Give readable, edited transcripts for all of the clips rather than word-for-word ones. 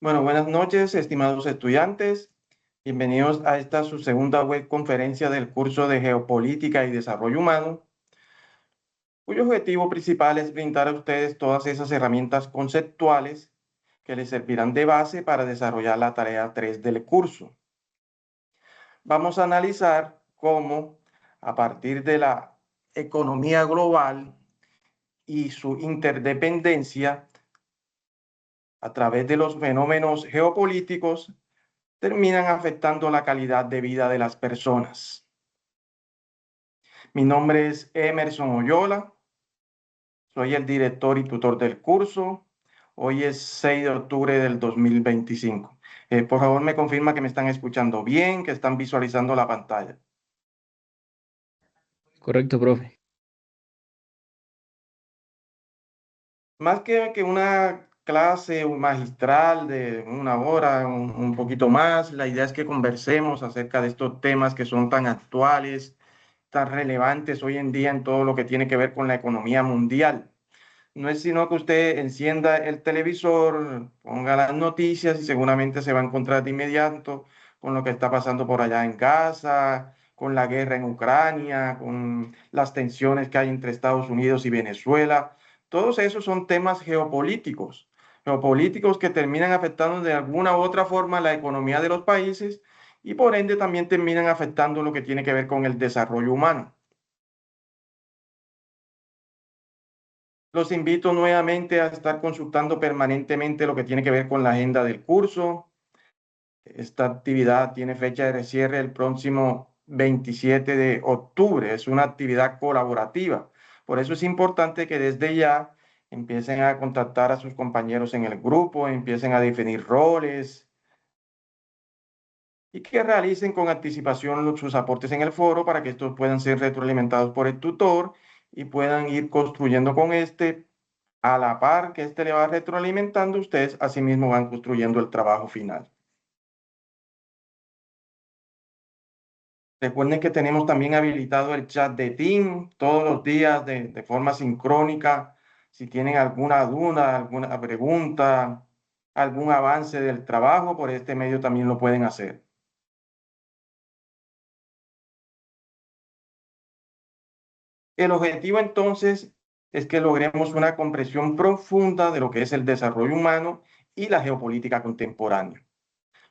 Bueno, buenas noches, estimados estudiantes. Bienvenidos a esta su segunda web conferencia del curso de Geopolítica y Desarrollo Humano, cuyo objetivo principal es brindar a ustedes todas esas herramientas conceptuales que les servirán de base para desarrollar la tarea 3 del curso. Vamos a analizar cómo, a partir de la economía global y su interdependencia, a través de los fenómenos geopolíticos, terminan afectando la calidad de vida de las personas. Mi nombre es Emerson Oyola, soy el director y tutor del curso. Hoy es 6 de octubre del 2025. Por favor, me confirma que me están escuchando bien, que están visualizando la pantalla. Correcto, profe. Más que una clase magistral de una hora, un poquito más, la idea es que conversemos acerca de estos temas que son tan actuales, tan relevantes hoy en día en todo lo que tiene que ver con la economía mundial. No es sino que usted encienda el televisor, ponga las noticias y seguramente se va a encontrar de inmediato con lo que está pasando por allá en Gaza, con la guerra en Ucrania, con las tensiones que hay entre Estados Unidos y Venezuela. Todos esos son temas geopolíticos que terminan afectando de alguna u otra forma la economía de los países y por ende también terminan afectando lo que tiene que ver con el desarrollo humano. Los invito nuevamente a estar consultando permanentemente lo que tiene que ver con la agenda del curso. Esta actividad tiene fecha de cierre el próximo 27 de octubre. Es una actividad colaborativa. Por eso es importante que desde ya empiecen a contactar a sus compañeros en el grupo, empiecen a definir roles y que realicen con anticipación sus aportes en el foro para que estos puedan ser retroalimentados por el tutor y puedan ir construyendo con este a la par que este le va retroalimentando, ustedes asimismo van construyendo el trabajo final. Recuerden que tenemos también habilitado el chat de Team todos los días de forma sincrónica. Si tienen alguna duda, alguna pregunta, algún avance del trabajo, por este medio también lo pueden hacer. El objetivo entonces es que logremos una comprensión profunda de lo que es el desarrollo humano y la geopolítica contemporánea.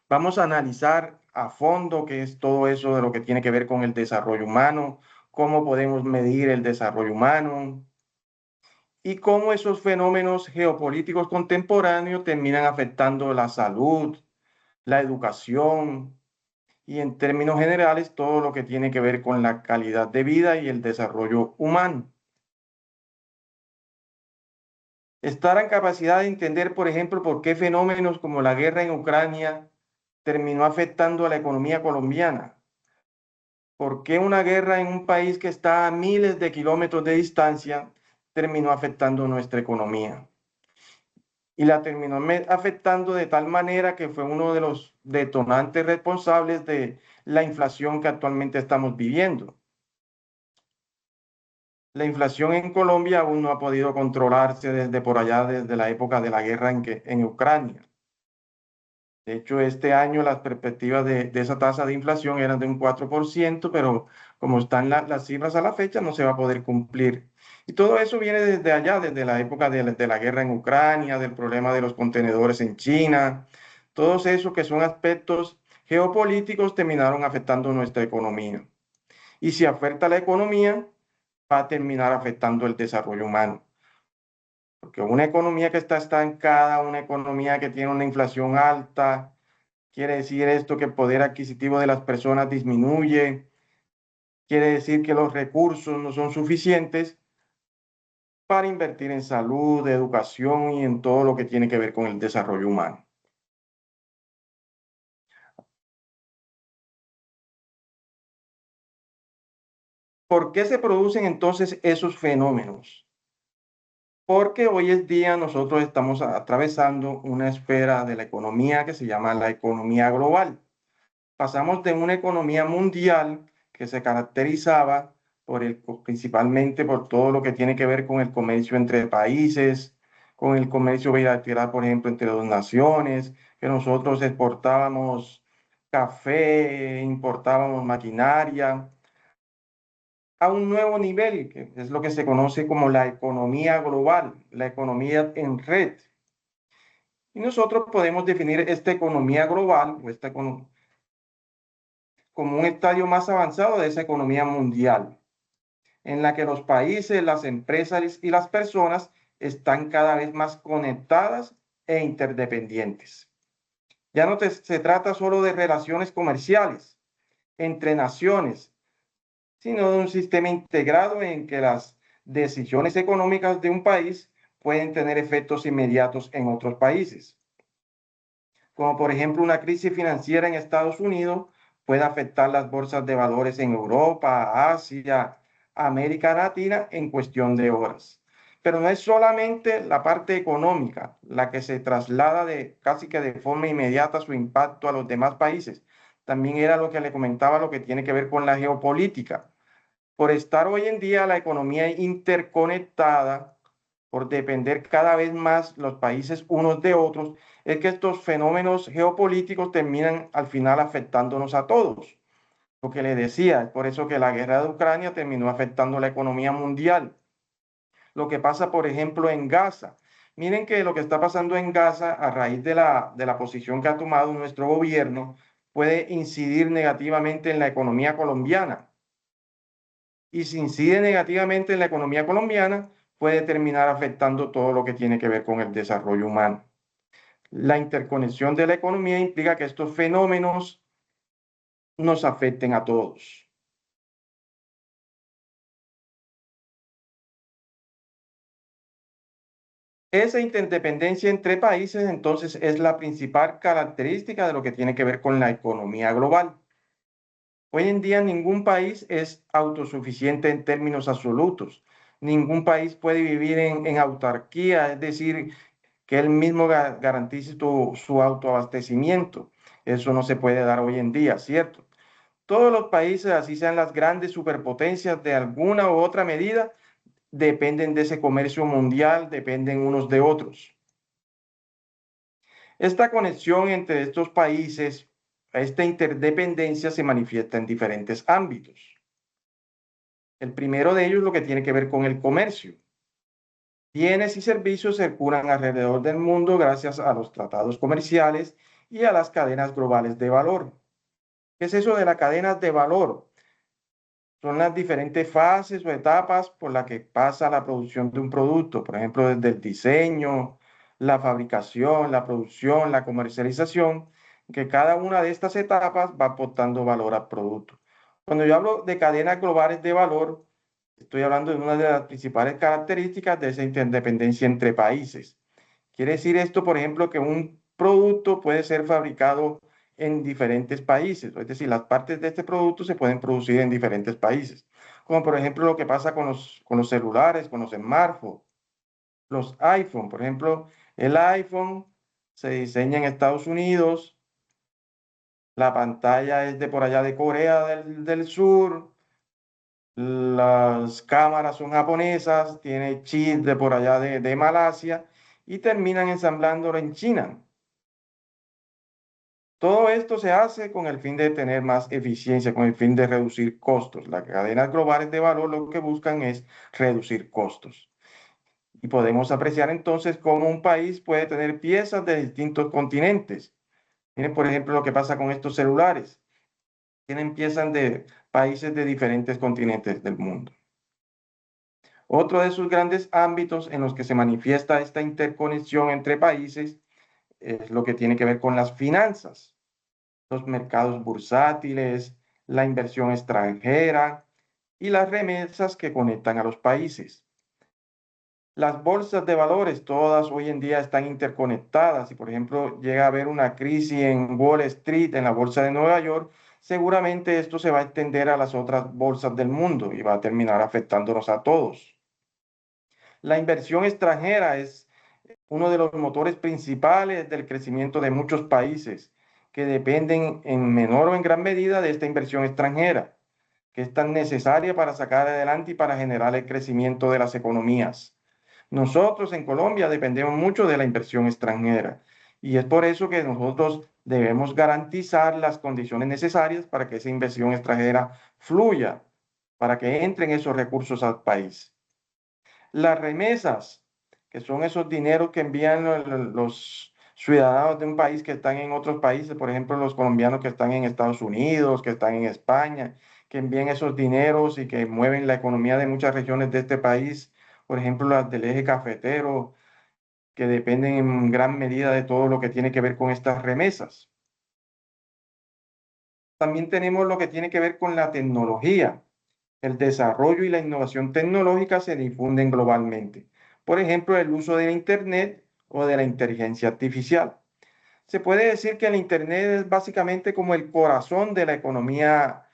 Vamos a analizar a fondo qué es todo eso de lo que tiene que ver con el desarrollo humano, cómo podemos medir el desarrollo humano y cómo esos fenómenos geopolíticos contemporáneos terminan afectando la salud, la educación y en términos generales todo lo que tiene que ver con la calidad de vida y el desarrollo humano. Estar en capacidad de entender, por ejemplo, por qué fenómenos como la guerra en Ucrania terminó afectando a la economía colombiana. ¿Por qué una guerra en un país que está a miles de kilómetros de distancia terminó afectando nuestra economía? Y la terminó afectando de tal manera que fue uno de los detonantes responsables de la inflación que actualmente estamos viviendo. La inflación en Colombia aún no ha podido controlarse desde por allá, desde la época de la guerra en Ucrania. De hecho, este año las perspectivas de esa tasa de inflación eran de un 4%, pero como están las cifras a la fecha, no se va a poder cumplir. Y todo eso viene desde allá, desde la época de la guerra en Ucrania, del problema de los contenedores en China. Todos esos que son aspectos geopolíticos terminaron afectando nuestra economía. Y si afecta la economía, va a terminar afectando el desarrollo humano. Porque una economía que está estancada, una economía que tiene una inflación alta, quiere decir esto que el poder adquisitivo de las personas disminuye, quiere decir que los recursos no son suficientes para invertir en salud, educación y en todo lo que tiene que ver con el desarrollo humano. ¿Por qué se producen entonces esos fenómenos? Porque hoy en día nosotros estamos atravesando una esfera de la economía que se llama la economía global. Pasamos de una economía mundial que se caracterizaba principalmente por todo lo que tiene que ver con el comercio entre países, con el comercio bilateral, por ejemplo, entre dos naciones, que nosotros exportábamos café, importábamos maquinaria, a un nuevo nivel, que es lo que se conoce como la economía global, la economía en red. Y nosotros podemos definir esta economía global o como un estadio más avanzado de esa economía mundial, en la que los países, las empresas y las personas están cada vez más conectadas e interdependientes. Ya no se trata solo de relaciones comerciales entre naciones, sino de un sistema integrado en que las decisiones económicas de un país pueden tener efectos inmediatos en otros países, como por ejemplo una crisis financiera en Estados Unidos puede afectar las bolsas de valores en Europa, Asia, América Latina en cuestión de horas. Pero no es solamente la parte económica la que se traslada de casi que de forma inmediata su impacto a los demás países. También era lo que le comentaba, lo que tiene que ver con la geopolítica. Por estar hoy en día la economía interconectada, por depender cada vez más los países unos de otros, es que estos fenómenos geopolíticos terminan al final afectándonos a todos. Lo que le decía, es por eso que la guerra de Ucrania terminó afectando la economía mundial. Lo que pasa, por ejemplo, en Gaza. Miren que lo que está pasando en Gaza a raíz de la posición que ha tomado nuestro gobierno puede incidir negativamente en la economía colombiana. Y si incide negativamente en la economía colombiana, puede terminar afectando todo lo que tiene que ver con el desarrollo humano. La interconexión de la economía implica que estos fenómenos nos afecten a todos. Esa interdependencia entre países entonces es la principal característica de lo que tiene que ver con la economía global. Hoy en día ningún país es autosuficiente en términos absolutos. Ningún país puede vivir en autarquía, es decir, que él mismo garantice su autoabastecimiento. Eso no se puede dar hoy en día, ¿cierto? Todos los países, así sean las grandes superpotencias de alguna u otra medida, dependen de ese comercio mundial, dependen unos de otros. Esta conexión entre estos países, esta interdependencia se manifiesta en diferentes ámbitos. El primero de ellos es lo que tiene que ver con el comercio. Bienes y servicios circulan alrededor del mundo gracias a los tratados comerciales y a las cadenas globales de valor. ¿Qué es eso de las cadenas de valor? Son las diferentes fases o etapas por las que pasa la producción de un producto, por ejemplo, desde el diseño, la fabricación, la producción, la comercialización, que cada una de estas etapas va aportando valor al producto. Cuando yo hablo de cadenas globales de valor, estoy hablando de una de las principales características de esa interdependencia entre países. Quiere decir esto, por ejemplo, que un producto puede ser fabricado en diferentes países, es decir, las partes de este producto se pueden producir en diferentes países, como por ejemplo lo que pasa con los celulares, con los smartphones, los iPhone, por ejemplo, el iPhone se diseña en Estados Unidos, la pantalla es de por allá de Corea del Sur, las cámaras son japonesas, tiene chips de por allá de Malasia y terminan ensamblándolo en China. Todo esto se hace con el fin de tener más eficiencia, con el fin de reducir costos. Las cadenas globales de valor lo que buscan es reducir costos. Y podemos apreciar entonces cómo un país puede tener piezas de distintos continentes. Miren, por ejemplo, lo que pasa con estos celulares. Tienen piezas de países de diferentes continentes del mundo. Otro de sus grandes ámbitos en los que se manifiesta esta interconexión entre países es lo que tiene que ver con las finanzas, los mercados bursátiles, la inversión extranjera y las remesas que conectan a los países. Las bolsas de valores todas hoy en día están interconectadas. Si, por ejemplo, llega a haber una crisis en Wall Street, en la bolsa de Nueva York, seguramente esto se va a extender a las otras bolsas del mundo y va a terminar afectándonos a todos. La inversión extranjera es uno de los motores principales del crecimiento de muchos países que dependen en menor o en gran medida de esta inversión extranjera, que es tan necesaria para sacar adelante y para generar el crecimiento de las economías. Nosotros en Colombia dependemos mucho de la inversión extranjera y es por eso que nosotros debemos garantizar las condiciones necesarias para que esa inversión extranjera fluya, para que entren esos recursos al país. Las remesas, que son esos dineros que envían los ciudadanos de un país que están en otros países, por ejemplo, los colombianos que están en Estados Unidos, que están en España, que envían esos dineros y que mueven la economía de muchas regiones de este país, por ejemplo, las del eje cafetero, que dependen en gran medida de todo lo que tiene que ver con estas remesas. También tenemos lo que tiene que ver con la tecnología. El desarrollo y la innovación tecnológica se difunden globalmente. Por ejemplo, el uso de Internet o de la inteligencia artificial. Se puede decir que el Internet es básicamente como el corazón de la economía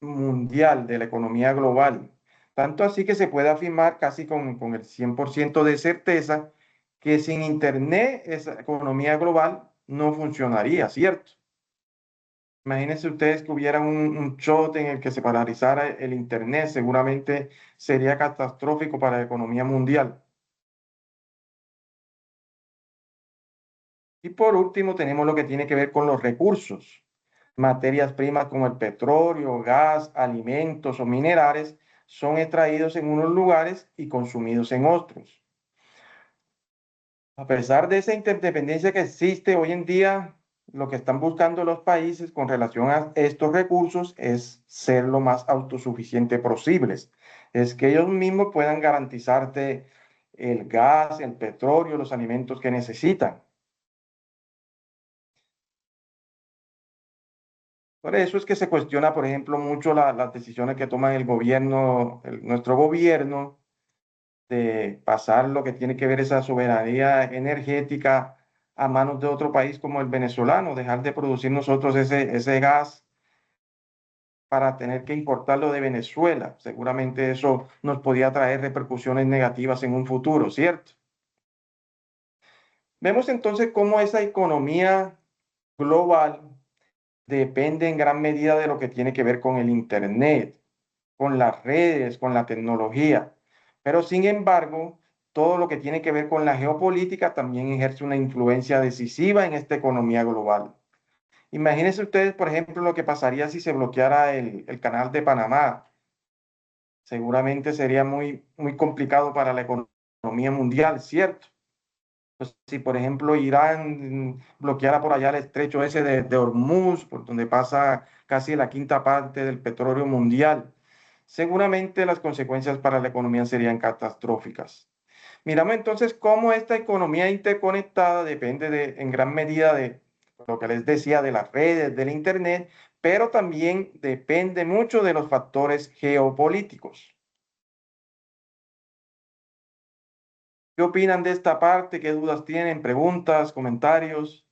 mundial, de la economía global. Tanto así que se puede afirmar casi con el 100% de certeza que sin Internet esa economía global no funcionaría, ¿cierto? Imagínense ustedes que hubiera un shot en el que se paralizara el Internet, seguramente sería catastrófico para la economía mundial. Y por último, tenemos lo que tiene que ver con los recursos. Materias primas como el petróleo, gas, alimentos o minerales son extraídos en unos lugares y consumidos en otros. A pesar de esa interdependencia que existe hoy en día, lo que están buscando los países con relación a estos recursos es ser lo más autosuficiente posibles. Es que ellos mismos puedan garantizarte el gas, el petróleo, los alimentos que necesitan. Por eso es que se cuestiona, por ejemplo, mucho las decisiones que toma el gobierno, nuestro gobierno, de pasar lo que tiene que ver esa soberanía energética a manos de otro país como el venezolano, dejar de producir nosotros ese gas para tener que importarlo de Venezuela. Seguramente eso nos podía traer repercusiones negativas en un futuro, ¿cierto? Vemos entonces cómo esa economía global depende en gran medida de lo que tiene que ver con el Internet, con las redes, con la tecnología. Pero sin embargo, todo lo que tiene que ver con la geopolítica también ejerce una influencia decisiva en esta economía global. Imagínense ustedes, por ejemplo, lo que pasaría si se bloqueara el canal de Panamá. Seguramente sería muy complicado para la economía mundial, ¿cierto? Pues, si, por ejemplo, Irán bloqueara por allá el estrecho ese de Hormuz, por donde pasa casi la quinta parte del petróleo mundial, seguramente las consecuencias para la economía serían catastróficas. Miramos entonces cómo esta economía interconectada depende en gran medida de lo que les decía, de las redes, del Internet, pero también depende mucho de los factores geopolíticos. ¿Qué opinan de esta parte? ¿Qué dudas tienen? ¿Preguntas? ¿Comentarios?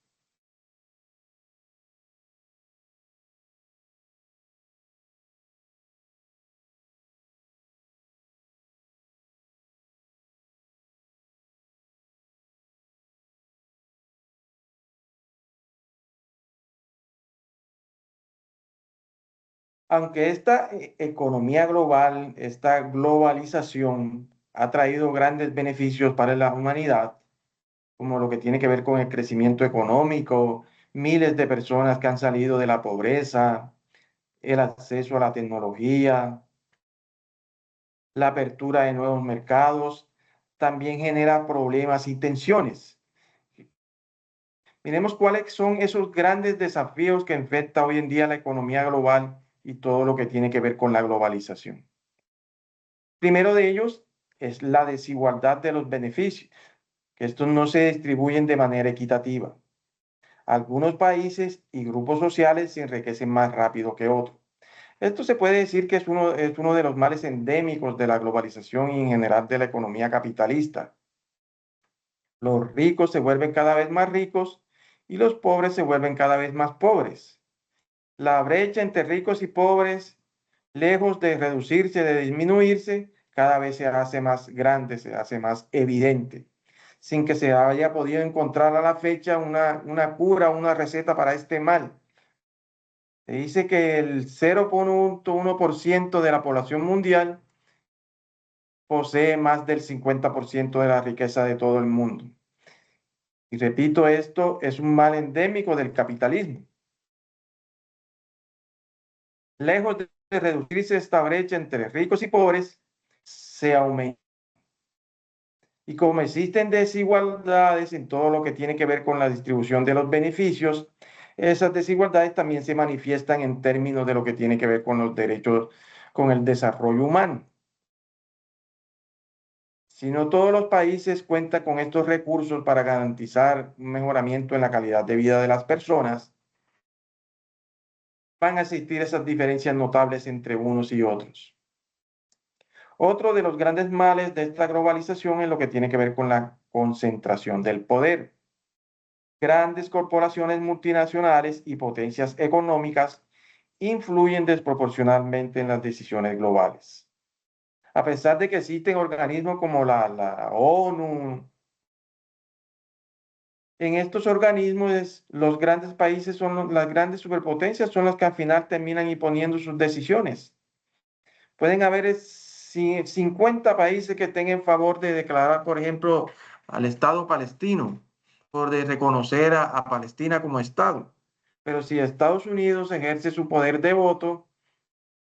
Aunque esta economía global, esta globalización ha traído grandes beneficios para la humanidad, como lo que tiene que ver con el crecimiento económico, miles de personas que han salido de la pobreza, el acceso a la tecnología, la apertura de nuevos mercados, también genera problemas y tensiones. Miremos cuáles son esos grandes desafíos que enfrenta hoy en día la economía global y todo lo que tiene que ver con la globalización. Primero de ellos es la desigualdad de los beneficios, que estos no se distribuyen de manera equitativa. Algunos países y grupos sociales se enriquecen más rápido que otros. Esto se puede decir que es uno de los males endémicos de la globalización y en general de la economía capitalista. Los ricos se vuelven cada vez más ricos y los pobres se vuelven cada vez más pobres. La brecha entre ricos y pobres, lejos de reducirse, de disminuirse, cada vez se hace más grande, se hace más evidente, sin que se haya podido encontrar a la fecha una cura, una receta para este mal. Se dice que el 0,1% de la población mundial posee más del 50% de la riqueza de todo el mundo. Y repito, esto es un mal endémico del capitalismo. Lejos de reducirse esta brecha entre ricos y pobres, se aumenta. Y como existen desigualdades en todo lo que tiene que ver con la distribución de los beneficios, esas desigualdades también se manifiestan en términos de lo que tiene que ver con los derechos, con el desarrollo humano. Si no todos los países cuentan con estos recursos para garantizar un mejoramiento en la calidad de vida de las personas, van a existir esas diferencias notables entre unos y otros. Otro de los grandes males de esta globalización es lo que tiene que ver con la concentración del poder. Grandes corporaciones multinacionales y potencias económicas influyen desproporcionalmente en las decisiones globales. A pesar de que existen organismos como la ONU, en estos organismos los grandes países las grandes superpotencias son las que al final terminan imponiendo sus decisiones. Pueden haber 50 países que estén en favor de declarar, por ejemplo, al Estado palestino, por de reconocer a Palestina como Estado. Pero si Estados Unidos ejerce su poder de voto,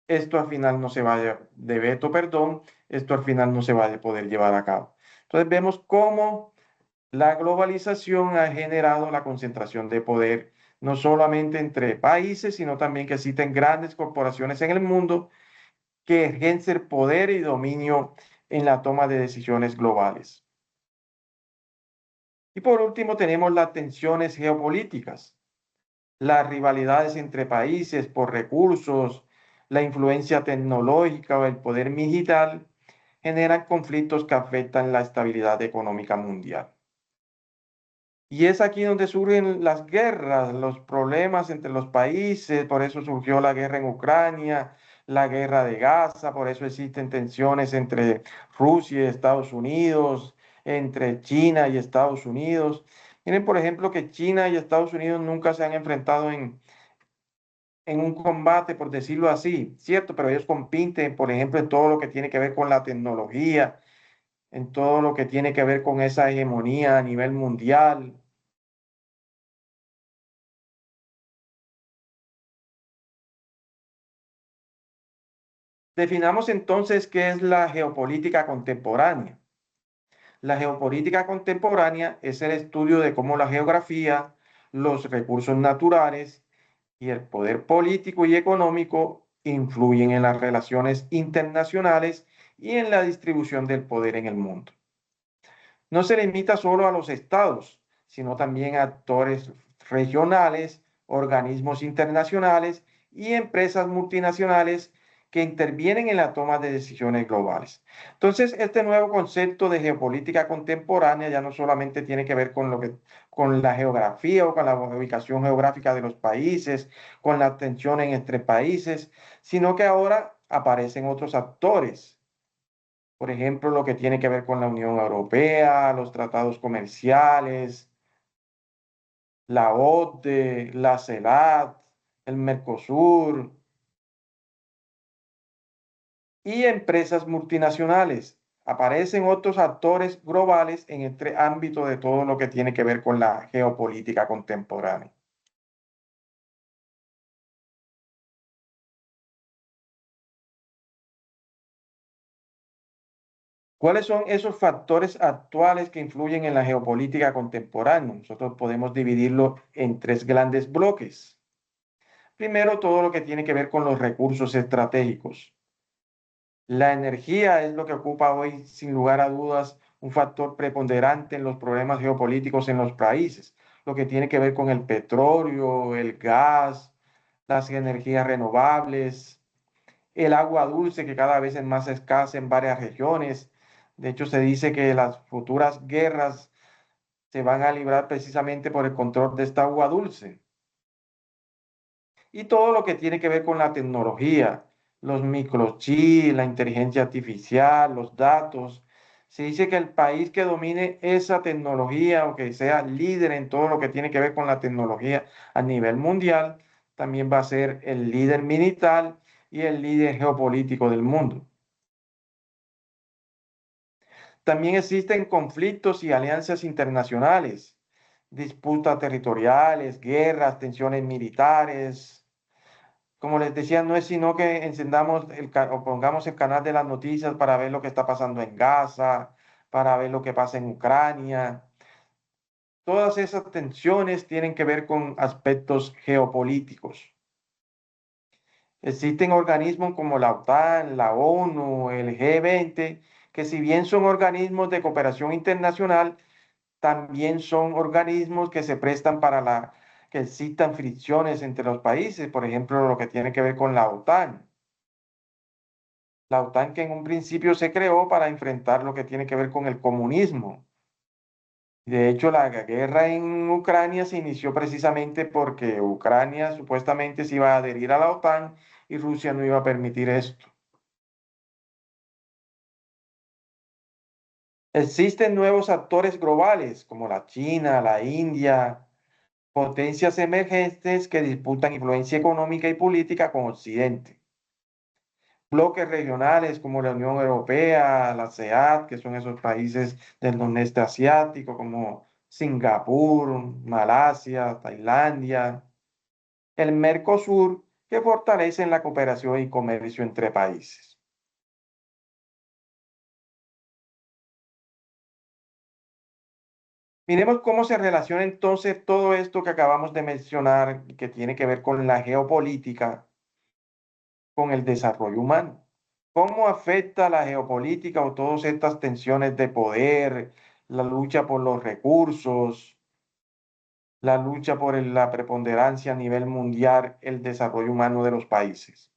esto al final no se va de veto, perdón, esto al final no se va a poder llevar a cabo. Entonces vemos cómo la globalización ha generado la concentración de poder, no solamente entre países, sino también que existen grandes corporaciones en el mundo que ejercen poder y dominio en la toma de decisiones globales. Y por último tenemos las tensiones geopolíticas, las rivalidades entre países por recursos, la influencia tecnológica o el poder digital generan conflictos que afectan la estabilidad económica mundial. Y es aquí donde surgen las guerras, los problemas entre los países, por eso surgió la guerra en Ucrania, la guerra de Gaza, por eso existen tensiones entre Rusia y Estados Unidos, entre China y Estados Unidos. Miren, por ejemplo, que China y Estados Unidos nunca se han enfrentado en un combate, por decirlo así, ¿cierto? Pero ellos compiten, por ejemplo, en todo lo que tiene que ver con la tecnología, en todo lo que tiene que ver con esa hegemonía a nivel mundial. Definamos entonces qué es la geopolítica contemporánea. La geopolítica contemporánea es el estudio de cómo la geografía, los recursos naturales y el poder político y económico influyen en las relaciones internacionales y en la distribución del poder en el mundo. No se limita solo a los estados, sino también a actores regionales, organismos internacionales y empresas multinacionales que intervienen en la toma de decisiones globales. Entonces, este nuevo concepto de geopolítica contemporánea ya no solamente tiene que ver con la geografía o con la ubicación geográfica de los países, con las tensiones entre países, sino que ahora aparecen otros actores, por ejemplo, lo que tiene que ver con la Unión Europea, los tratados comerciales, la OCDE, la CELAC, el Mercosur y empresas multinacionales. Aparecen otros actores globales en este ámbito de todo lo que tiene que ver con la geopolítica contemporánea. ¿Cuáles son esos factores actuales que influyen en la geopolítica contemporánea? Nosotros podemos dividirlo en tres grandes bloques. Primero, todo lo que tiene que ver con los recursos estratégicos. La energía es lo que ocupa hoy, sin lugar a dudas, un factor preponderante en los problemas geopolíticos en los países. Lo que tiene que ver con el petróleo, el gas, las energías renovables, el agua dulce que cada vez es más escasa en varias regiones. De hecho, se dice que las futuras guerras se van a librar precisamente por el control de esta agua dulce. Y todo lo que tiene que ver con la tecnología, los microchips, la inteligencia artificial, los datos. Se dice que el país que domine esa tecnología o que sea líder en todo lo que tiene que ver con la tecnología a nivel mundial, también va a ser el líder militar y el líder geopolítico del mundo. También existen conflictos y alianzas internacionales, disputas territoriales, guerras, tensiones militares. Como les decía, no es sino que encendamos o pongamos el canal de las noticias para ver lo que está pasando en Gaza, para ver lo que pasa en Ucrania. Todas esas tensiones tienen que ver con aspectos geopolíticos. Existen organismos como la OTAN, la ONU, el G20, que si bien son organismos de cooperación internacional, también son organismos que se prestan para que existan fricciones entre los países, por ejemplo, lo que tiene que ver con la OTAN. La OTAN que en un principio se creó para enfrentar lo que tiene que ver con el comunismo. De hecho, la guerra en Ucrania se inició precisamente porque Ucrania supuestamente se iba a adherir a la OTAN y Rusia no iba a permitir esto. Existen nuevos actores globales como la China, la India, potencias emergentes que disputan influencia económica y política con Occidente. Bloques regionales como la Unión Europea, la CEAT, que son esos países del nordeste asiático como Singapur, Malasia, Tailandia. El Mercosur, que fortalecen la cooperación y comercio entre países. Miremos cómo se relaciona entonces todo esto que acabamos de mencionar, que tiene que ver con la geopolítica, con el desarrollo humano. ¿Cómo afecta la geopolítica o todas estas tensiones de poder, la lucha por los recursos, la lucha por la preponderancia a nivel mundial, el desarrollo humano de los países?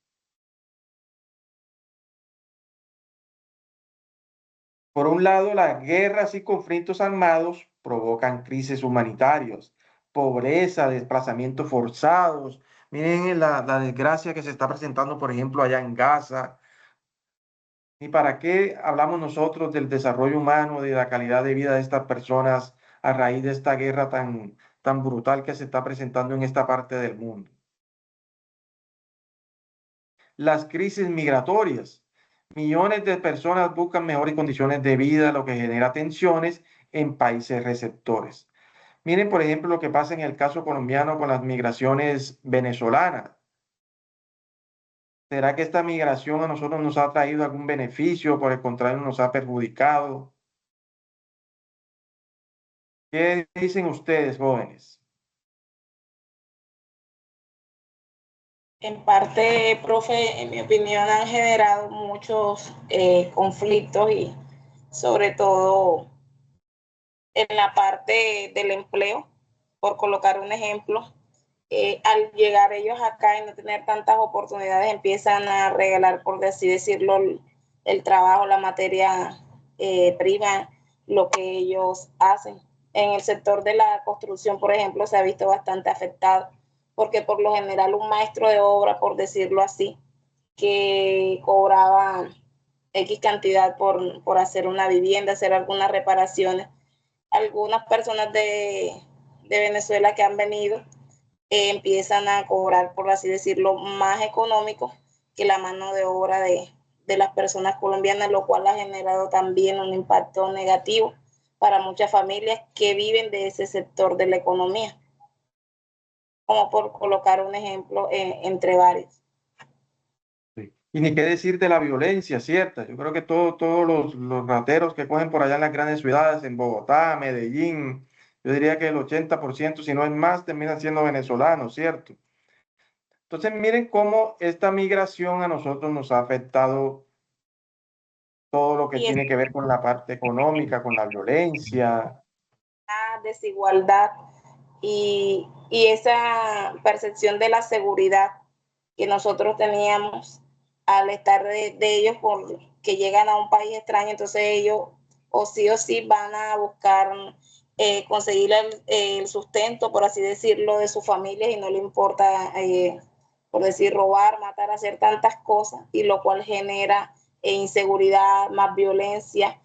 Por un lado, las guerras y conflictos armados provocan crisis humanitarias, pobreza, desplazamientos forzados. Miren la desgracia que se está presentando, por ejemplo, allá en Gaza. ¿Y para qué hablamos nosotros del desarrollo humano, de la calidad de vida de estas personas a raíz de esta guerra tan brutal que se está presentando en esta parte del mundo? Las crisis migratorias. Millones de personas buscan mejores condiciones de vida, lo que genera tensiones en países receptores. Miren, por ejemplo, lo que pasa en el caso colombiano con las migraciones venezolanas. ¿Será que esta migración a nosotros nos ha traído algún beneficio? Por el contrario, nos ha perjudicado. ¿Qué dicen ustedes, jóvenes? En parte, profe, en mi opinión, han generado muchos conflictos y sobre todo en la parte del empleo, por colocar un ejemplo. Al llegar ellos acá y no tener tantas oportunidades, empiezan a regalar, por así decirlo, el trabajo, la materia prima, lo que ellos hacen. En el sector de la construcción, por ejemplo, se ha visto bastante afectado, porque por lo general un maestro de obra, por decirlo así, que cobraba X cantidad por hacer una vivienda, hacer algunas reparaciones, algunas personas de Venezuela que han venido empiezan a cobrar, por así decirlo, más económico que la mano de obra de las personas colombianas, lo cual ha generado también un impacto negativo para muchas familias que viven de ese sector de la economía, como por colocar un ejemplo entre varios. Sí. Y ni qué decir de la violencia, ¿cierta? Yo creo que todos los rateros que cogen por allá en las grandes ciudades, en Bogotá, Medellín, yo diría que el 80%, si no es más, terminan siendo venezolanos, ¿cierto? Entonces, miren cómo esta migración a nosotros nos ha afectado todo lo que Y esa tiene que ver con la parte económica, con la violencia. desigualdad y esa percepción de la seguridad que nosotros teníamos al estar de ellos que llegan a un país extraño, entonces ellos o sí van a buscar conseguir el sustento, por así decirlo, de sus familias y no le importa, por decir, robar, matar, hacer tantas cosas, y lo cual genera inseguridad, más violencia,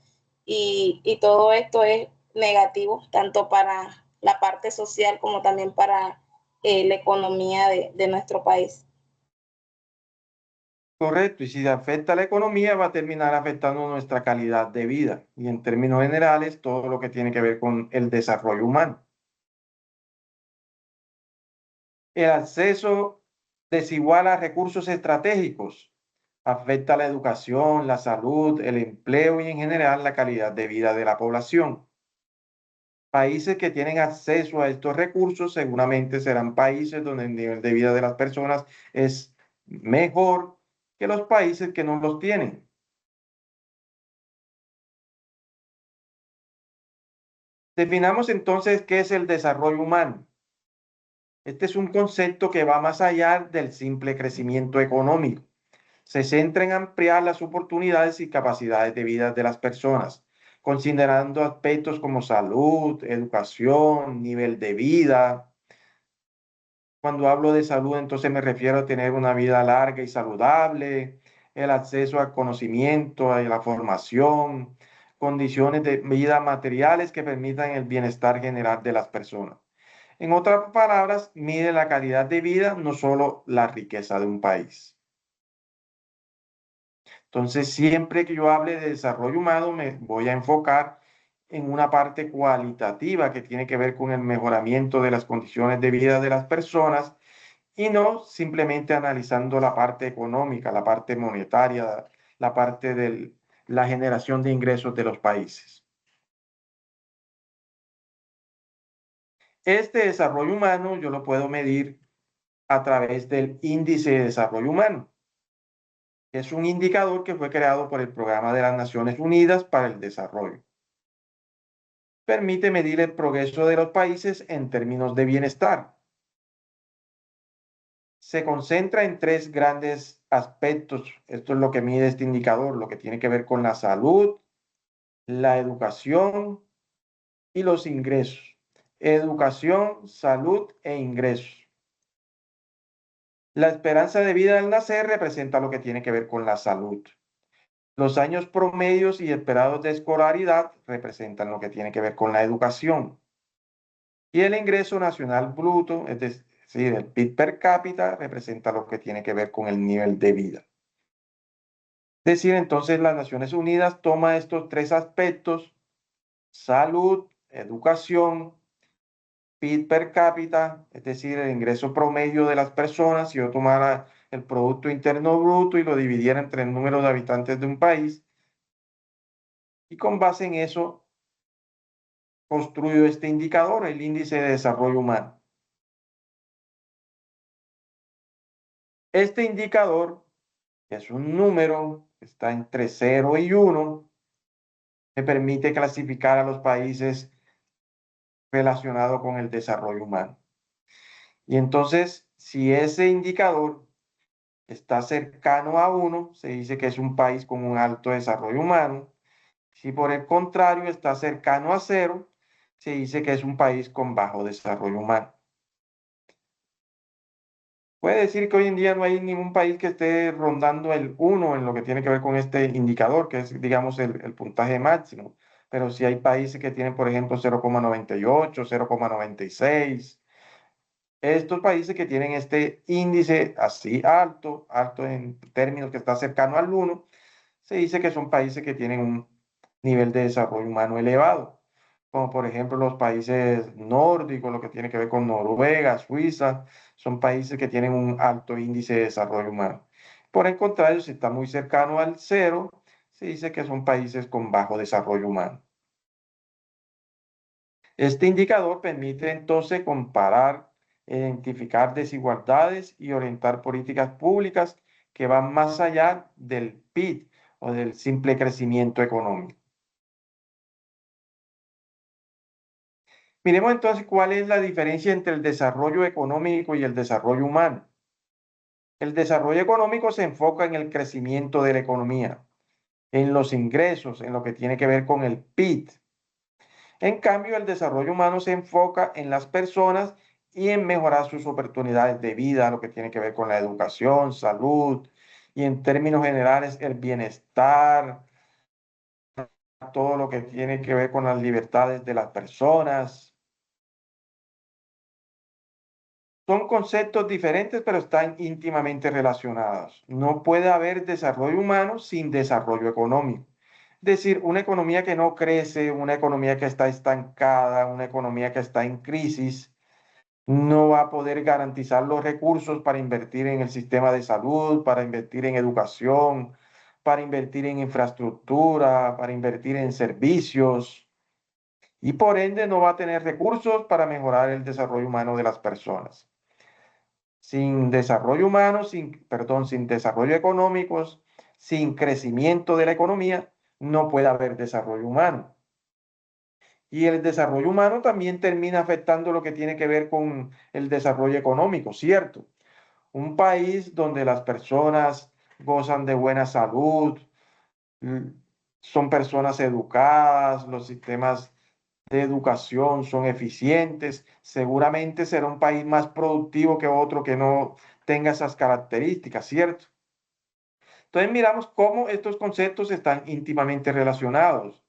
y todo esto es negativo, tanto para la parte social como también para la economía de nuestro país. Correcto, y si afecta a la economía, va a terminar afectando nuestra calidad de vida y en términos generales todo lo que tiene que ver con el desarrollo humano. El acceso desigual a recursos estratégicos afecta la educación, la salud, el empleo y en general la calidad de vida de la población. Países que tienen acceso a estos recursos seguramente serán países donde el nivel de vida de las personas es mejor que los países que no los tienen. Definamos entonces qué es el desarrollo humano. Este es un concepto que va más allá del simple crecimiento económico. Se centra en ampliar las oportunidades y capacidades de vida de las personas, considerando aspectos como salud, educación, nivel de vida. Cuando hablo de salud, entonces me refiero a tener una vida larga y saludable, el acceso al conocimiento, a la formación, condiciones de vida materiales que permitan el bienestar general de las personas. En otras palabras, mide la calidad de vida, no solo la riqueza de un país. Entonces, siempre que yo hable de desarrollo humano, me voy a enfocar en una parte cualitativa que tiene que ver con el mejoramiento de las condiciones de vida de las personas y no simplemente analizando la parte económica, la parte monetaria, la parte de la generación de ingresos de los países. Este desarrollo humano yo lo puedo medir a través del índice de desarrollo humano. Es un indicador que fue creado por el Programa de las Naciones Unidas para el Desarrollo. Permite medir el progreso de los países en términos de bienestar. Se concentra en tres grandes aspectos. Esto es lo que mide este indicador, lo que tiene que ver con la salud, la educación y los ingresos. Educación, salud e ingresos. La esperanza de vida al nacer representa lo que tiene que ver con la salud. Los años promedios y esperados de escolaridad representan lo que tiene que ver con la educación. Y el ingreso nacional bruto, es decir, el PIB per cápita, representa lo que tiene que ver con el nivel de vida. Es decir, entonces las Naciones Unidas toma estos tres aspectos, salud, educación, PIB per cápita, es decir, el ingreso promedio de las personas, si yo tomara el Producto Interno Bruto y lo dividiera entre el número de habitantes de un país, y con base en eso construyo este indicador, el índice de desarrollo humano. Este indicador, que es un número, está entre 0 y 1, me permite clasificar a los países relacionados con el desarrollo humano. Y entonces, si ese indicador está cercano a 1, se dice que es un país con un alto desarrollo humano. Si por el contrario está cercano a 0, se dice que es un país con bajo desarrollo humano. Puede decir que hoy en día no hay ningún país que esté rondando el 1 en lo que tiene que ver con este indicador, que es, digamos, el puntaje máximo. Pero sí hay países que tienen, por ejemplo, 0,98, 0,96. Estos países que tienen este índice así alto, alto en términos que está cercano al 1, se dice que son países que tienen un nivel de desarrollo humano elevado, como por ejemplo los países nórdicos, lo que tiene que ver con Noruega, Suiza, son países que tienen un alto índice de desarrollo humano. Por el contrario, si está muy cercano al 0, se dice que son países con bajo desarrollo humano. Este indicador permite entonces comparar, identificar desigualdades y orientar políticas públicas que van más allá del PIB o del simple crecimiento económico. Miremos entonces cuál es la diferencia entre el desarrollo económico y el desarrollo humano. El desarrollo económico se enfoca en el crecimiento de la economía, en los ingresos, en lo que tiene que ver con el PIB. En cambio, el desarrollo humano se enfoca en las personas y en mejorar sus oportunidades de vida, lo que tiene que ver con la educación, salud y en términos generales el bienestar, todo lo que tiene que ver con las libertades de las personas. Son conceptos diferentes, pero están íntimamente relacionados. No puede haber desarrollo humano sin desarrollo económico. Es decir, una economía que no crece, una economía que está estancada, una economía que está en crisis, no va a poder garantizar los recursos para invertir en el sistema de salud, para invertir en educación, para invertir en infraestructura, para invertir en servicios y por ende no va a tener recursos para mejorar el desarrollo humano de las personas. Sin desarrollo humano, sin desarrollo económicos, sin crecimiento de la economía, no puede haber desarrollo humano. Y el desarrollo humano también termina afectando lo que tiene que ver con el desarrollo económico, ¿cierto? Un país donde las personas gozan de buena salud, son personas educadas, los sistemas de educación son eficientes, seguramente será un país más productivo que otro que no tenga esas características, ¿cierto? Entonces miramos cómo estos conceptos están íntimamente relacionados.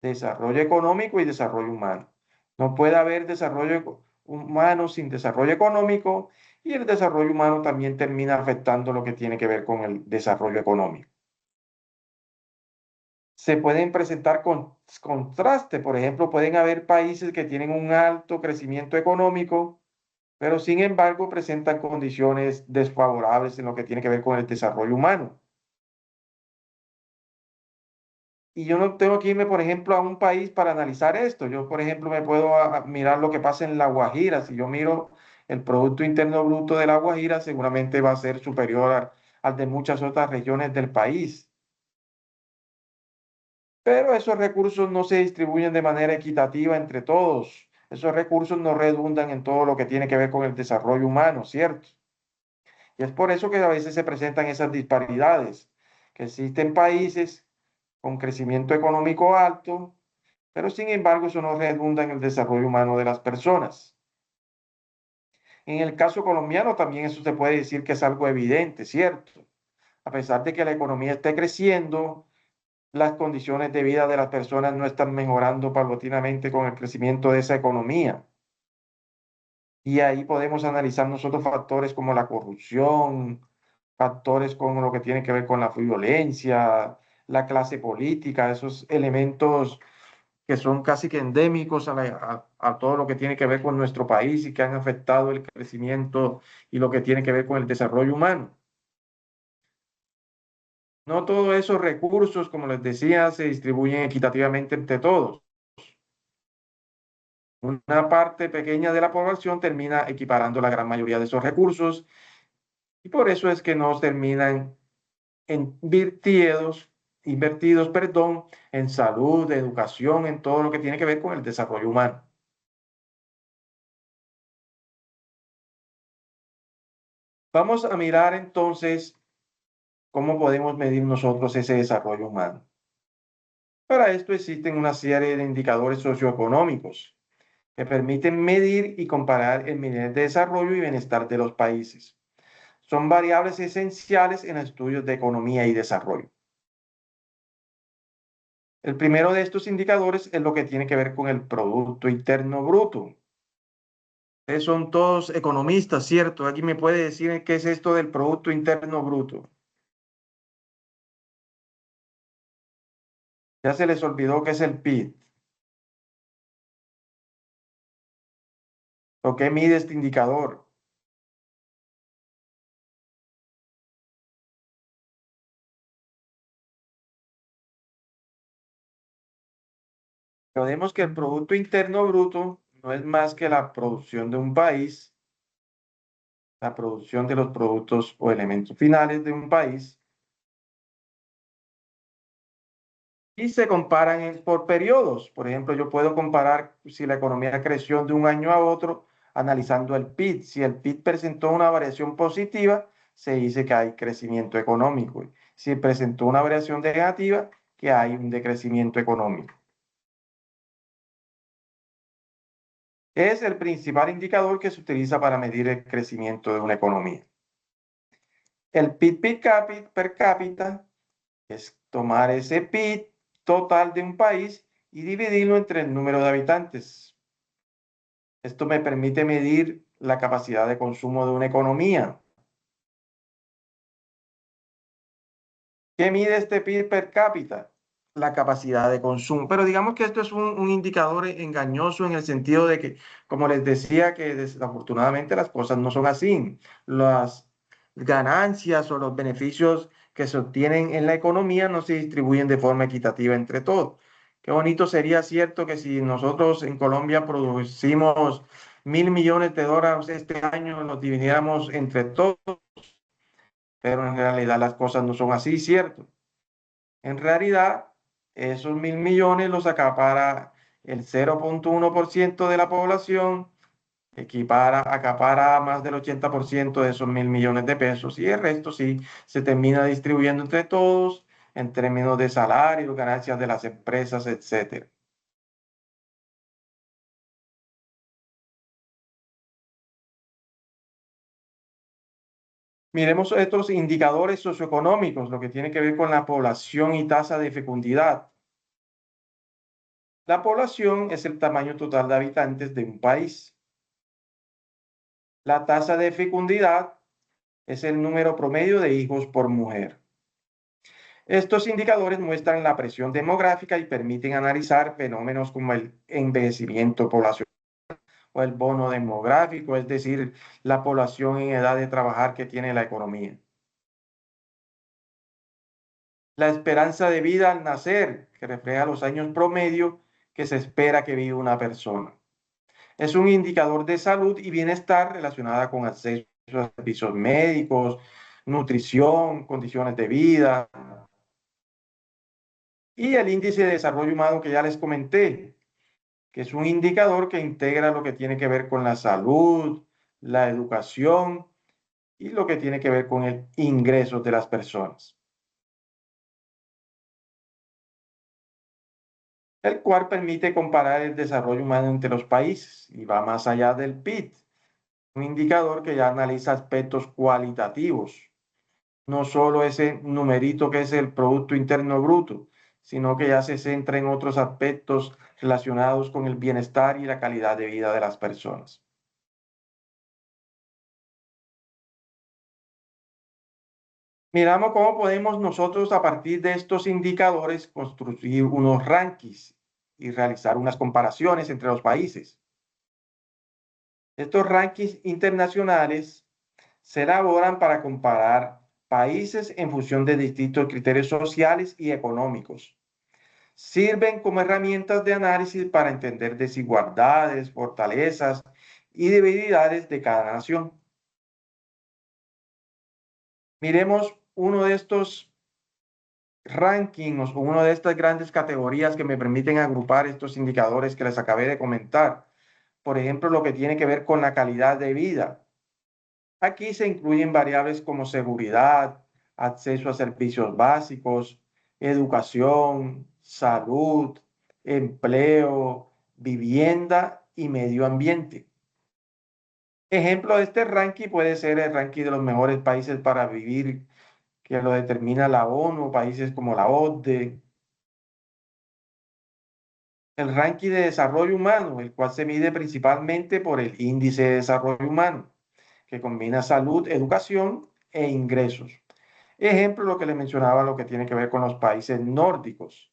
Desarrollo económico y desarrollo humano. No puede haber desarrollo humano sin desarrollo económico y el desarrollo humano también termina afectando lo que tiene que ver con el desarrollo económico. Se pueden presentar contrastes, por ejemplo, pueden haber países que tienen un alto crecimiento económico, pero sin embargo presentan condiciones desfavorables en lo que tiene que ver con el desarrollo humano. Y yo no tengo que irme, por ejemplo, a un país para analizar esto. Yo, por ejemplo, me puedo mirar lo que pasa en La Guajira. Si yo miro el Producto Interno Bruto de La Guajira, seguramente va a ser superior al de muchas otras regiones del país. Pero esos recursos no se distribuyen de manera equitativa entre todos. Esos recursos no redundan en todo lo que tiene que ver con el desarrollo humano, ¿cierto? Y es por eso que a veces se presentan esas disparidades, que existen países con crecimiento económico alto, pero sin embargo eso no redunda en el desarrollo humano de las personas. En el caso colombiano también eso se puede decir que es algo evidente, ¿cierto? A pesar de que la economía esté creciendo, las condiciones de vida de las personas no están mejorando paulatinamente con el crecimiento de esa economía. Y ahí podemos analizar nosotros factores como la corrupción, factores como lo que tiene que ver con la violencia, la clase política, esos elementos que son casi que endémicos a todo lo que tiene que ver con nuestro país y que han afectado el crecimiento y lo que tiene que ver con el desarrollo humano. No todos esos recursos, como les decía, se distribuyen equitativamente entre todos. Una parte pequeña de la población termina equiparando la gran mayoría de esos recursos y por eso es que no terminan invertidos, perdón, en salud, educación, en todo lo que tiene que ver con el desarrollo humano. Vamos a mirar entonces cómo podemos medir nosotros ese desarrollo humano. Para esto existen una serie de indicadores socioeconómicos que permiten medir y comparar el nivel de desarrollo y bienestar de los países. Son variables esenciales en estudios de economía y desarrollo. El primero de estos indicadores es lo que tiene que ver con el Producto Interno Bruto. Ustedes son todos economistas, ¿cierto? Aquí me puede decir qué es esto del Producto Interno Bruto. Ya se les olvidó qué es el PIB. ¿Lo que mide este indicador? Recordemos que el Producto Interno Bruto no es más que la producción de un país, la producción de los productos o elementos finales de un país, y se comparan por periodos. Por ejemplo, yo puedo comparar si la economía creció de un año a otro analizando el PIB. Si el PIB presentó una variación positiva, se dice que hay crecimiento económico. Si presentó una variación negativa, que hay un decrecimiento económico. Es el principal indicador que se utiliza para medir el crecimiento de una economía. El PIB per cápita es tomar ese PIB total de un país y dividirlo entre el número de habitantes. Esto me permite medir la capacidad de consumo de una economía. ¿Qué mide este PIB per cápita? La capacidad de consumo. Pero digamos que esto es un indicador engañoso en el sentido de que, como les decía, que desafortunadamente las cosas no son así. Las ganancias o los beneficios que se obtienen en la economía no se distribuyen de forma equitativa entre todos. Qué bonito sería, cierto, que si nosotros en Colombia producimos 1.000 millones de dólares este año, los dividiéramos entre todos, pero en realidad las cosas no son así, ¿cierto? En realidad, esos 1.000 millones los acapara el 0,1% de la población, acapara más del 80% de esos 1.000 millones de pesos, y el resto sí se termina distribuyendo entre todos en términos de salario, ganancias de las empresas, etcétera. Miremos estos indicadores socioeconómicos, lo que tiene que ver con la población y tasa de fecundidad. La población es el tamaño total de habitantes de un país. La tasa de fecundidad es el número promedio de hijos por mujer. Estos indicadores muestran la presión demográfica y permiten analizar fenómenos como el envejecimiento poblacional o el bono demográfico, es decir, la población en edad de trabajar que tiene la economía. La esperanza de vida al nacer, que refleja los años promedio que se espera que viva una persona. Es un indicador de salud y bienestar relacionada con acceso a servicios médicos, nutrición, condiciones de vida. Y el índice de desarrollo humano que ya les comenté, que es un indicador que integra lo que tiene que ver con la salud, la educación y lo que tiene que ver con el ingreso de las personas, el cual permite comparar el desarrollo humano entre los países y va más allá del PIB, un indicador que ya analiza aspectos cualitativos, no solo ese numerito que es el Producto Interno Bruto, sino que ya se centra en otros aspectos relacionados con el bienestar y la calidad de vida de las personas. Miramos cómo podemos nosotros a partir de estos indicadores construir unos rankings y realizar unas comparaciones entre los países. Estos rankings internacionales se elaboran para comparar países en función de distintos criterios sociales y económicos. Sirven como herramientas de análisis para entender desigualdades, fortalezas y debilidades de cada nación. Miremos uno de estos rankings o una de estas grandes categorías que me permiten agrupar estos indicadores que les acabé de comentar. Por ejemplo, lo que tiene que ver con la calidad de vida. Aquí se incluyen variables como seguridad, acceso a servicios básicos, educación, salud, empleo, vivienda y medio ambiente. Ejemplo de este ranking puede ser el ranking de los mejores países para vivir, que lo determina la ONU, países como la OCDE. El ranking de desarrollo humano, el cual se mide principalmente por el índice de desarrollo humano, que combina salud, educación e ingresos. Ejemplo, lo que le mencionaba, lo que tiene que ver con los países nórdicos.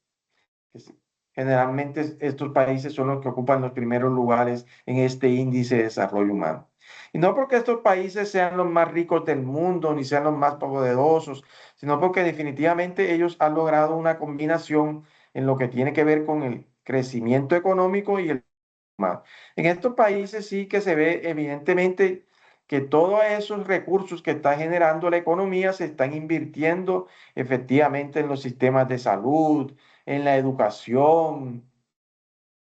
Generalmente estos países son los que ocupan los primeros lugares en este índice de desarrollo humano. Y no porque estos países sean los más ricos del mundo, ni sean los más poderosos, sino porque definitivamente ellos han logrado una combinación en lo que tiene que ver con el crecimiento económico y el humano. En estos países sí que se ve evidentemente que todos esos recursos que está generando la economía se están invirtiendo efectivamente en los sistemas de salud, en la educación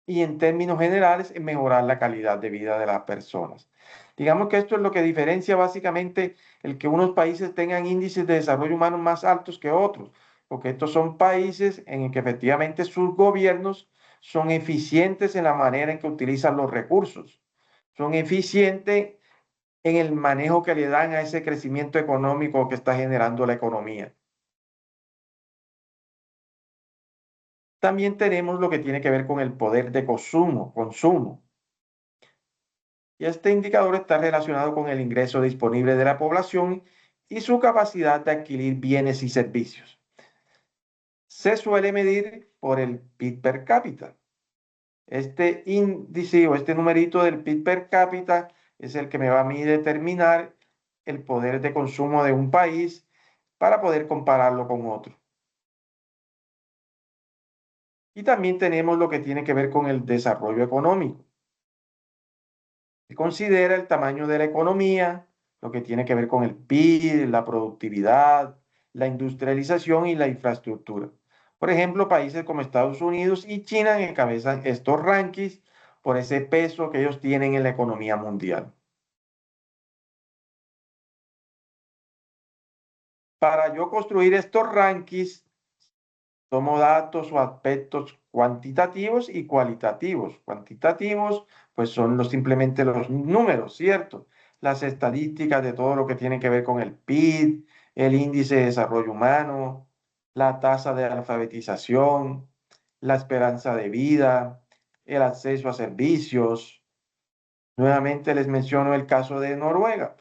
y en términos generales en mejorar la calidad de vida de las personas. Digamos que esto es lo que diferencia básicamente el que unos países tengan índices de desarrollo humano más altos que otros, porque estos son países en el que efectivamente sus gobiernos son eficientes en la manera en que utilizan los recursos, son eficientes en el manejo que le dan a ese crecimiento económico que está generando la economía. También tenemos lo que tiene que ver con el poder de consumo. y este indicador está relacionado con el ingreso disponible de la población y su capacidad de adquirir bienes y servicios. Se suele medir por el PIB per cápita. Este índice o este numerito del PIB per cápita es el que me va a mí determinar el poder de consumo de un país para poder compararlo con otro. Y también tenemos lo que tiene que ver con el desarrollo económico. Se considera el tamaño de la economía, lo que tiene que ver con el PIB, la productividad, la industrialización y la infraestructura. Por ejemplo, países como Estados Unidos y China encabezan estos rankings por ese peso que ellos tienen en la economía mundial. Para yo construir estos rankings, tomo datos o aspectos cuantitativos y cualitativos. Cuantitativos, pues son simplemente los números, ¿cierto? Las estadísticas de todo lo que tiene que ver con el PIB, el índice de desarrollo humano, la tasa de alfabetización, la esperanza de vida, el acceso a servicios. Nuevamente les menciono el caso de Noruega,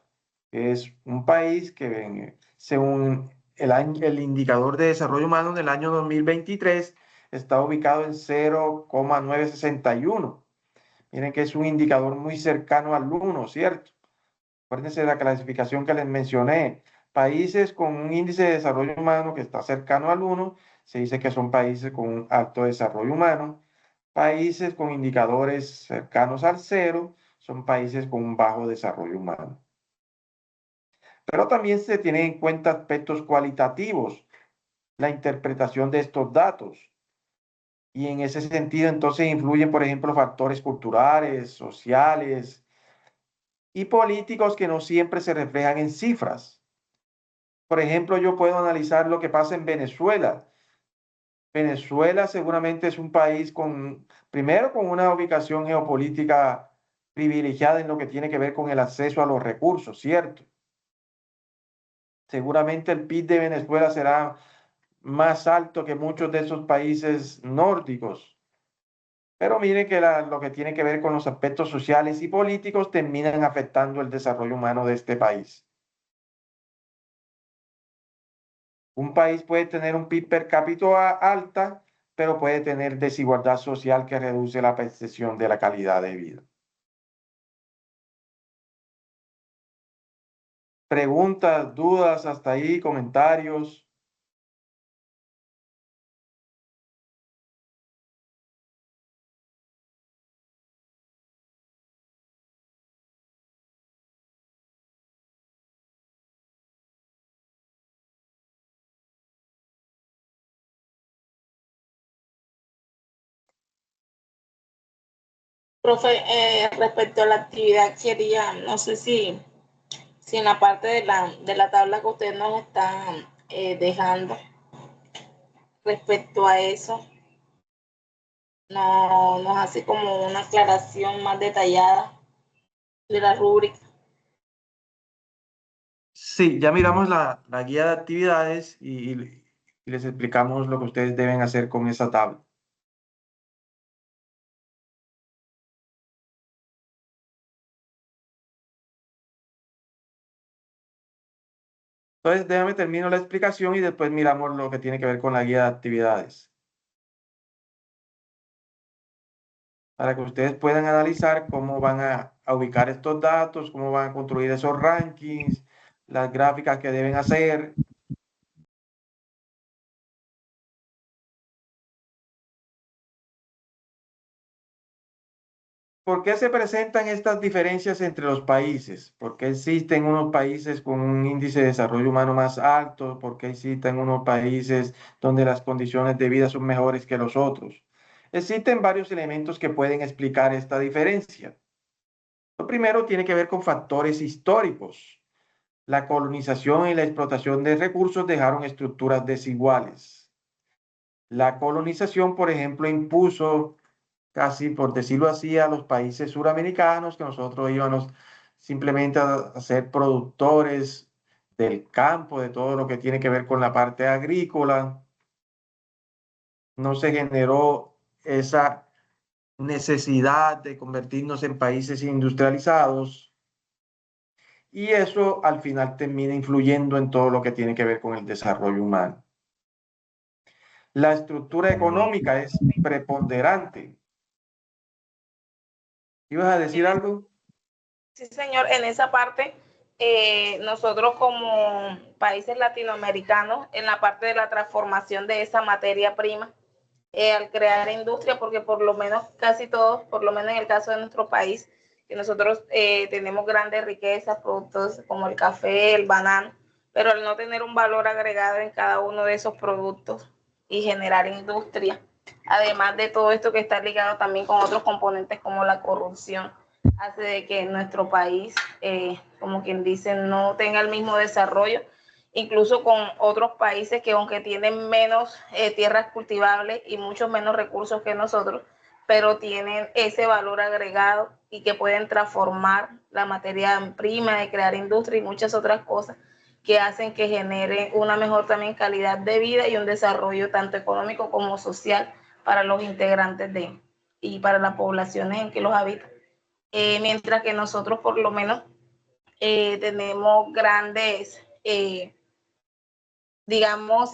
que es un país que, según el indicador de desarrollo humano del año 2023, está ubicado en 0,961. Miren que es un indicador muy cercano al 1, ¿cierto? Acuérdense de la clasificación que les mencioné. Países con un índice de desarrollo humano que está cercano al 1, se dice que son países con un alto desarrollo humano. Países con indicadores cercanos al 0 son países con un bajo desarrollo humano. Pero también se tienen en cuenta aspectos cualitativos, la interpretación de estos datos. Y en ese sentido, entonces, influyen, por ejemplo, factores culturales, sociales y políticos que no siempre se reflejan en cifras. Por ejemplo, yo puedo analizar lo que pasa en Venezuela. Venezuela seguramente es un país primero, con una ubicación geopolítica privilegiada en lo que tiene que ver con el acceso a los recursos, ¿cierto? Seguramente el PIB de Venezuela será más alto que muchos de esos países nórdicos. Pero mire que lo que tiene que ver con los aspectos sociales y políticos terminan afectando el desarrollo humano de este país. Un país puede tener un PIB per cápita alta, pero puede tener desigualdad social que reduce la percepción de la calidad de vida. Preguntas, dudas, hasta ahí, comentarios. Profe, respecto a la actividad, quería, no sé si en la parte de la tabla que ustedes nos están dejando respecto a eso, no, nos hace como una aclaración más detallada de la rúbrica. Sí, ya miramos la guía de actividades y les explicamos lo que ustedes deben hacer con esa tabla. Entonces, déjame termino la explicación y después miramos lo que tiene que ver con la guía de actividades. Para que ustedes puedan analizar cómo van a ubicar estos datos, cómo van a construir esos rankings, las gráficas que deben hacer. ¿Por qué se presentan estas diferencias entre los países? ¿Por qué existen unos países con un índice de desarrollo humano más alto? ¿Por qué existen unos países donde las condiciones de vida son mejores que los otros? Existen varios elementos que pueden explicar esta diferencia. Lo primero tiene que ver con factores históricos. La colonización y la explotación de recursos dejaron estructuras desiguales. La colonización, por ejemplo, impuso casi, por decirlo así, a los países suramericanos, que nosotros íbamos simplemente a ser productores del campo, de todo lo que tiene que ver con la parte agrícola. No se generó esa necesidad de convertirnos en países industrializados, y eso al final termina influyendo en todo lo que tiene que ver con el desarrollo humano. La estructura económica es preponderante. ¿Ibas a decir algo? Sí, señor, en esa parte, nosotros como países latinoamericanos, en la parte de la transformación de esa materia prima, al crear industria, porque por lo menos casi todos, por lo menos en el caso de nuestro país, que nosotros tenemos grandes riquezas, productos como el café, el banano, pero al no tener un valor agregado en cada uno de esos productos y generar industria, además de todo esto que está ligado también con otros componentes como la corrupción, hace de que nuestro país, como quien dice, no tenga el mismo desarrollo, incluso con otros países que aunque tienen menos tierras cultivables y muchos menos recursos que nosotros, pero tienen ese valor agregado y que pueden transformar la materia prima de crear industria y muchas otras cosas que hacen que genere una mejor también calidad de vida y un desarrollo tanto económico como social para los integrantes de y para las poblaciones en que los habitan. Mientras que nosotros por lo menos tenemos grandes digamos,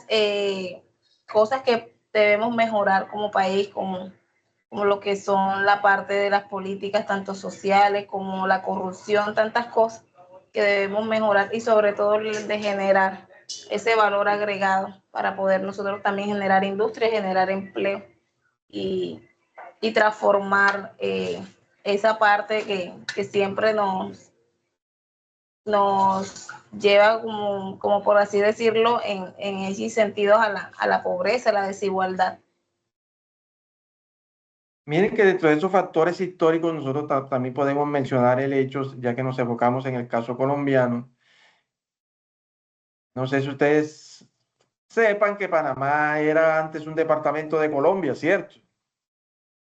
cosas que debemos mejorar como país, como lo que son la parte de las políticas, tanto sociales como la corrupción, tantas cosas que debemos mejorar y sobre todo de generar ese valor agregado para poder nosotros también generar industria, generar empleo y, y transformar esa parte que siempre nos lleva como por así decirlo, en esos sentidos a la pobreza, a la desigualdad. Miren que dentro de esos factores históricos nosotros también podemos mencionar el hecho, ya que nos enfocamos en el caso colombiano. No sé si ustedes sepan que Panamá era antes un departamento de Colombia, ¿cierto?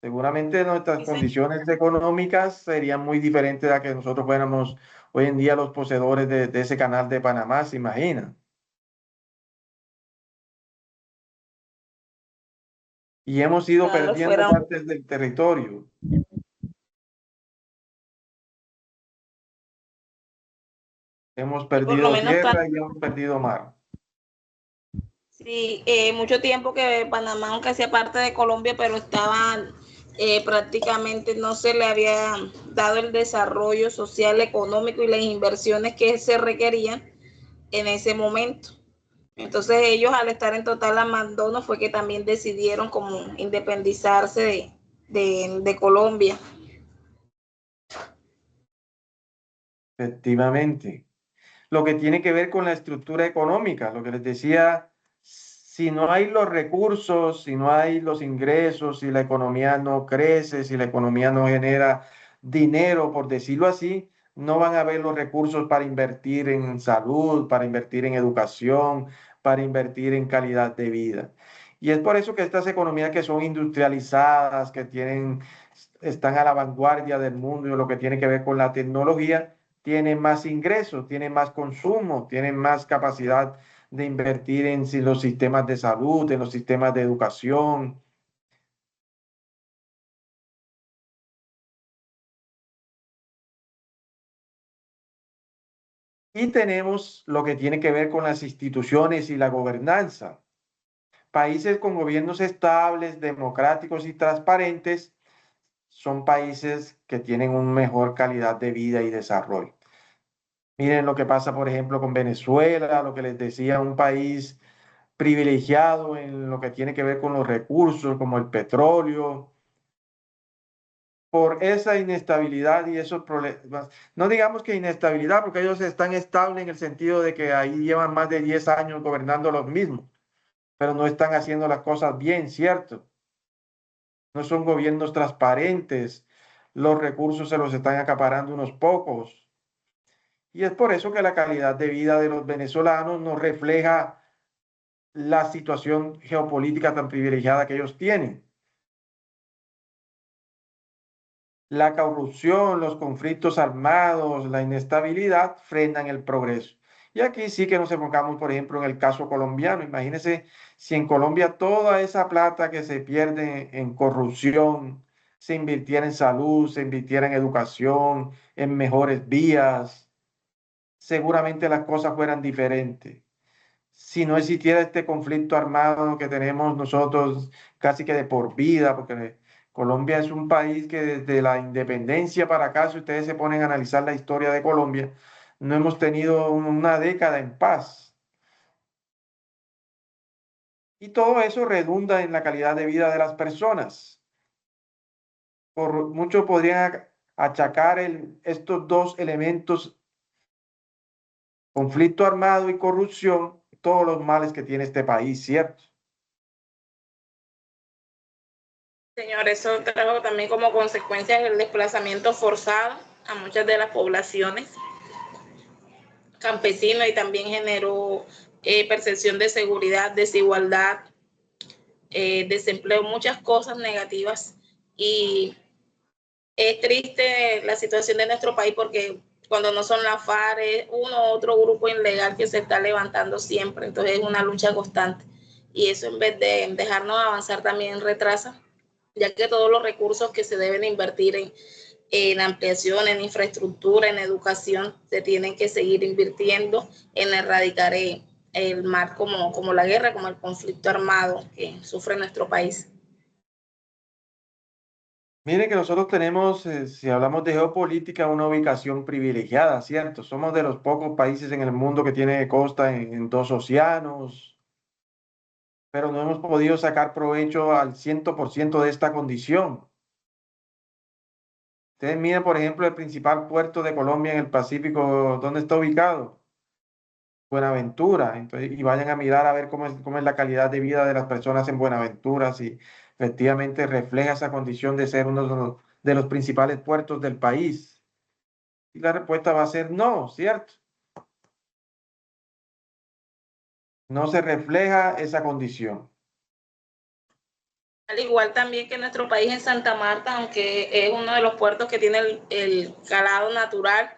Seguramente nuestras condiciones económicas serían muy diferentes a que nosotros fuéramos hoy en día los poseedores de ese canal de Panamá, ¿se imaginan? Y hemos ido Claro, perdiendo fuera partes del territorio. Hemos y por lo perdido menos tierra y hemos perdido mar. sí, mucho tiempo que Panamá, aunque hacía parte de Colombia, pero estaba prácticamente no se le había dado el desarrollo social, económico y las inversiones que se requerían en ese momento. Entonces ellos al estar en total abandono fue que también decidieron como independizarse de Colombia. Efectivamente. Lo que tiene que ver con la estructura económica, lo que les decía, si no hay los recursos, si no hay los ingresos, si la economía no crece, si la economía no genera dinero, por decirlo así, no van a haber los recursos para invertir en salud, para invertir en educación, para invertir en calidad de vida. Y es por eso que estas economías que son industrializadas, que tienen, están a la vanguardia del mundo y lo que tiene que ver con la tecnología, tienen más ingresos, tienen más consumo, tienen más capacidad de invertir en los sistemas de salud, en los sistemas de educación. Y tenemos lo que tiene que ver con las instituciones y la gobernanza. Países con gobiernos estables, democráticos y transparentes son países que tienen una mejor calidad de vida y desarrollo. Miren lo que pasa, por ejemplo, con Venezuela, lo que les decía, un país privilegiado en lo que tiene que ver con los recursos, como el petróleo, por esa inestabilidad y esos problemas. No digamos que inestabilidad, porque ellos están estables en el sentido de que ahí llevan más de 10 años gobernando los mismos, pero no están haciendo las cosas bien, ¿cierto? No son gobiernos transparentes, los recursos se los están acaparando unos pocos. Y es por eso que la calidad de vida de los venezolanos no refleja la situación geopolítica tan privilegiada que ellos tienen. La corrupción, los conflictos armados, la inestabilidad frenan el progreso. Y aquí sí que nos enfocamos, por ejemplo, en el caso colombiano. Imagínense si en Colombia toda esa plata que se pierde en corrupción, se invirtiera en salud, se invirtiera en educación, en mejores vías, seguramente las cosas fueran diferentes. Si no existiera este conflicto armado que tenemos nosotros casi que de por vida, porque Colombia es un país que desde la independencia para acá, si ustedes se ponen a analizar la historia de Colombia, no hemos tenido una década en paz. Y todo eso redunda en la calidad de vida de las personas. Por mucho podrían achacar estos dos elementos, conflicto armado y corrupción, todos los males que tiene este país, ¿cierto? Señor, eso trajo también como consecuencia el desplazamiento forzado a muchas de las poblaciones campesinas y también generó percepción de seguridad, desigualdad, desempleo, muchas cosas negativas. Y es triste la situación de nuestro país porque cuando no son las FARC, es uno u otro grupo ilegal que se está levantando siempre. Entonces es una lucha constante. Y eso, en vez de dejarnos avanzar, también retrasa, ya que todos los recursos que se deben invertir en ampliación, en infraestructura, en educación, se tienen que seguir invirtiendo en erradicar el mal como la guerra, como el conflicto armado que sufre nuestro país. Miren que nosotros tenemos, si hablamos de geopolítica, una ubicación privilegiada, ¿cierto? Somos de los pocos países en el mundo que tiene costa en dos océanos, pero no hemos podido sacar provecho al 100% de esta condición. Ustedes miren, por ejemplo, el principal puerto de Colombia en el Pacífico, ¿dónde está ubicado? Buenaventura. Entonces, y vayan a mirar a ver cómo es la calidad de vida de las personas en Buenaventura, si efectivamente refleja esa condición de ser uno de los principales puertos del país. Y la respuesta va a ser no, ¿cierto? No se refleja esa condición. Al igual también que nuestro país en Santa Marta, aunque es uno de los puertos que tiene el calado natural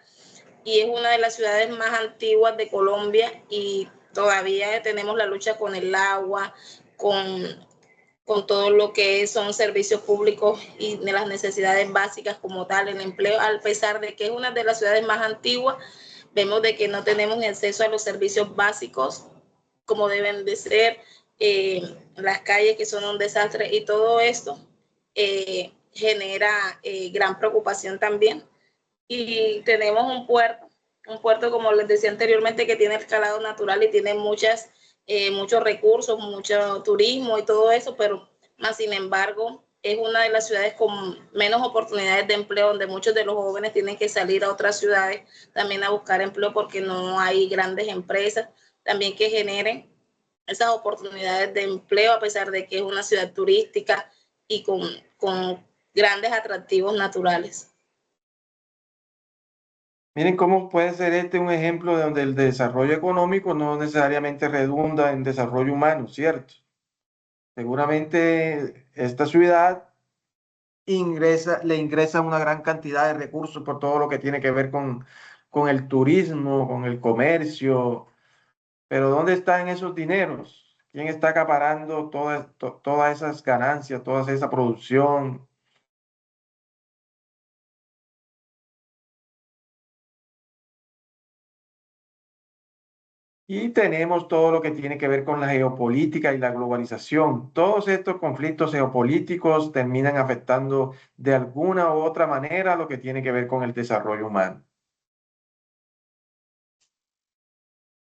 y es una de las ciudades más antiguas de Colombia, y todavía tenemos la lucha con el agua, con todo lo que son servicios públicos y de las necesidades básicas como tal, el empleo, a pesar de que es una de las ciudades más antiguas, vemos de que no tenemos acceso a los servicios básicos como deben de ser, las calles que son un desastre, y todo esto genera gran preocupación también. Y tenemos un puerto, como les decía anteriormente, que tiene escalado natural y tiene muchos recursos, mucho turismo y todo eso, pero más sin embargo es una de las ciudades con menos oportunidades de empleo, donde muchos de los jóvenes tienen que salir a otras ciudades también a buscar empleo porque no hay grandes empresas también que generen esas oportunidades de empleo, a pesar de que es una ciudad turística y con grandes atractivos naturales. Miren cómo puede ser este un ejemplo de donde el desarrollo económico no necesariamente redunda en desarrollo humano, ¿cierto? Seguramente esta ciudad le ingresa una gran cantidad de recursos por todo lo que tiene que ver con el turismo, con el comercio, pero ¿dónde están esos dineros? ¿Quién está acaparando todas esas ganancias, toda esa producción? Y tenemos todo lo que tiene que ver con la geopolítica y la globalización. Todos estos conflictos geopolíticos terminan afectando de alguna u otra manera lo que tiene que ver con el desarrollo humano.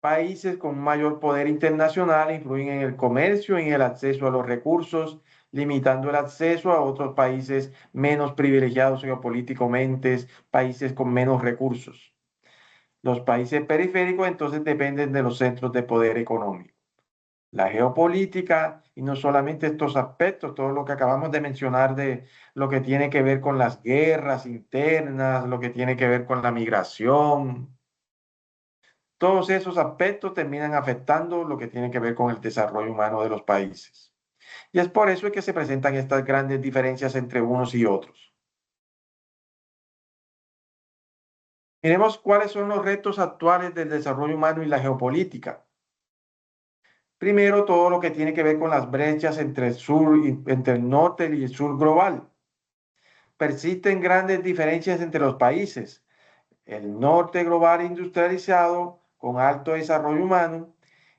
Países con mayor poder internacional influyen en el comercio y en el acceso a los recursos, limitando el acceso a otros países menos privilegiados geopolíticamente, países con menos recursos. Los países periféricos entonces dependen de los centros de poder económico. La geopolítica, y no solamente estos aspectos, todo lo que acabamos de mencionar de lo que tiene que ver con las guerras internas, lo que tiene que ver con la migración, todos esos aspectos terminan afectando lo que tiene que ver con el desarrollo humano de los países. Y es por eso que se presentan estas grandes diferencias entre unos y otros. Miremos cuáles son los retos actuales del desarrollo humano y la geopolítica. Primero, todo lo que tiene que ver con las brechas entre el sur, entre el norte y el sur global. Persisten grandes diferencias entre los países. El norte global industrializado con alto desarrollo humano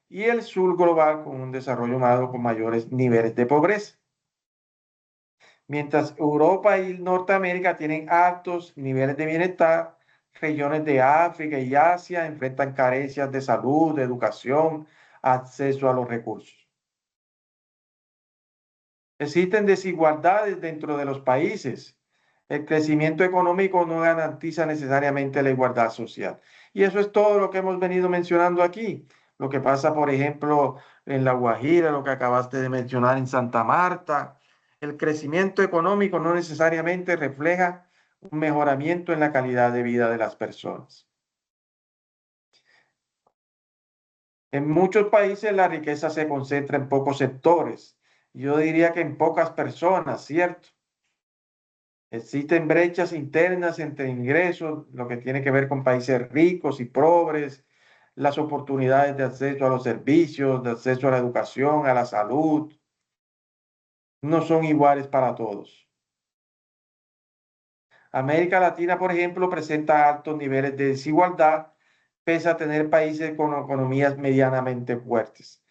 y el sur global con un desarrollo humano con mayores niveles de pobreza. Mientras Europa y Norteamérica tienen altos niveles de bienestar, regiones de África y Asia enfrentan carencias de salud, de educación, acceso a los recursos. Existen desigualdades dentro de los países. El crecimiento económico no garantiza necesariamente la igualdad social. Y eso es todo lo que hemos venido mencionando aquí. Lo que pasa, por ejemplo, en La Guajira, lo que acabaste de mencionar en Santa Marta. El crecimiento económico no necesariamente refleja un mejoramiento en la calidad de vida de las personas. En muchos países la riqueza se concentra en pocos sectores. Yo diría que en pocas personas, ¿cierto? Existen brechas internas entre ingresos, lo que tiene que ver con países ricos y pobres, las oportunidades de acceso a los servicios, de acceso a la educación, a la salud, no son iguales para todos. América Latina, por ejemplo, presenta altos niveles de desigualdad, pese a tener países con economías medianamente fuertes.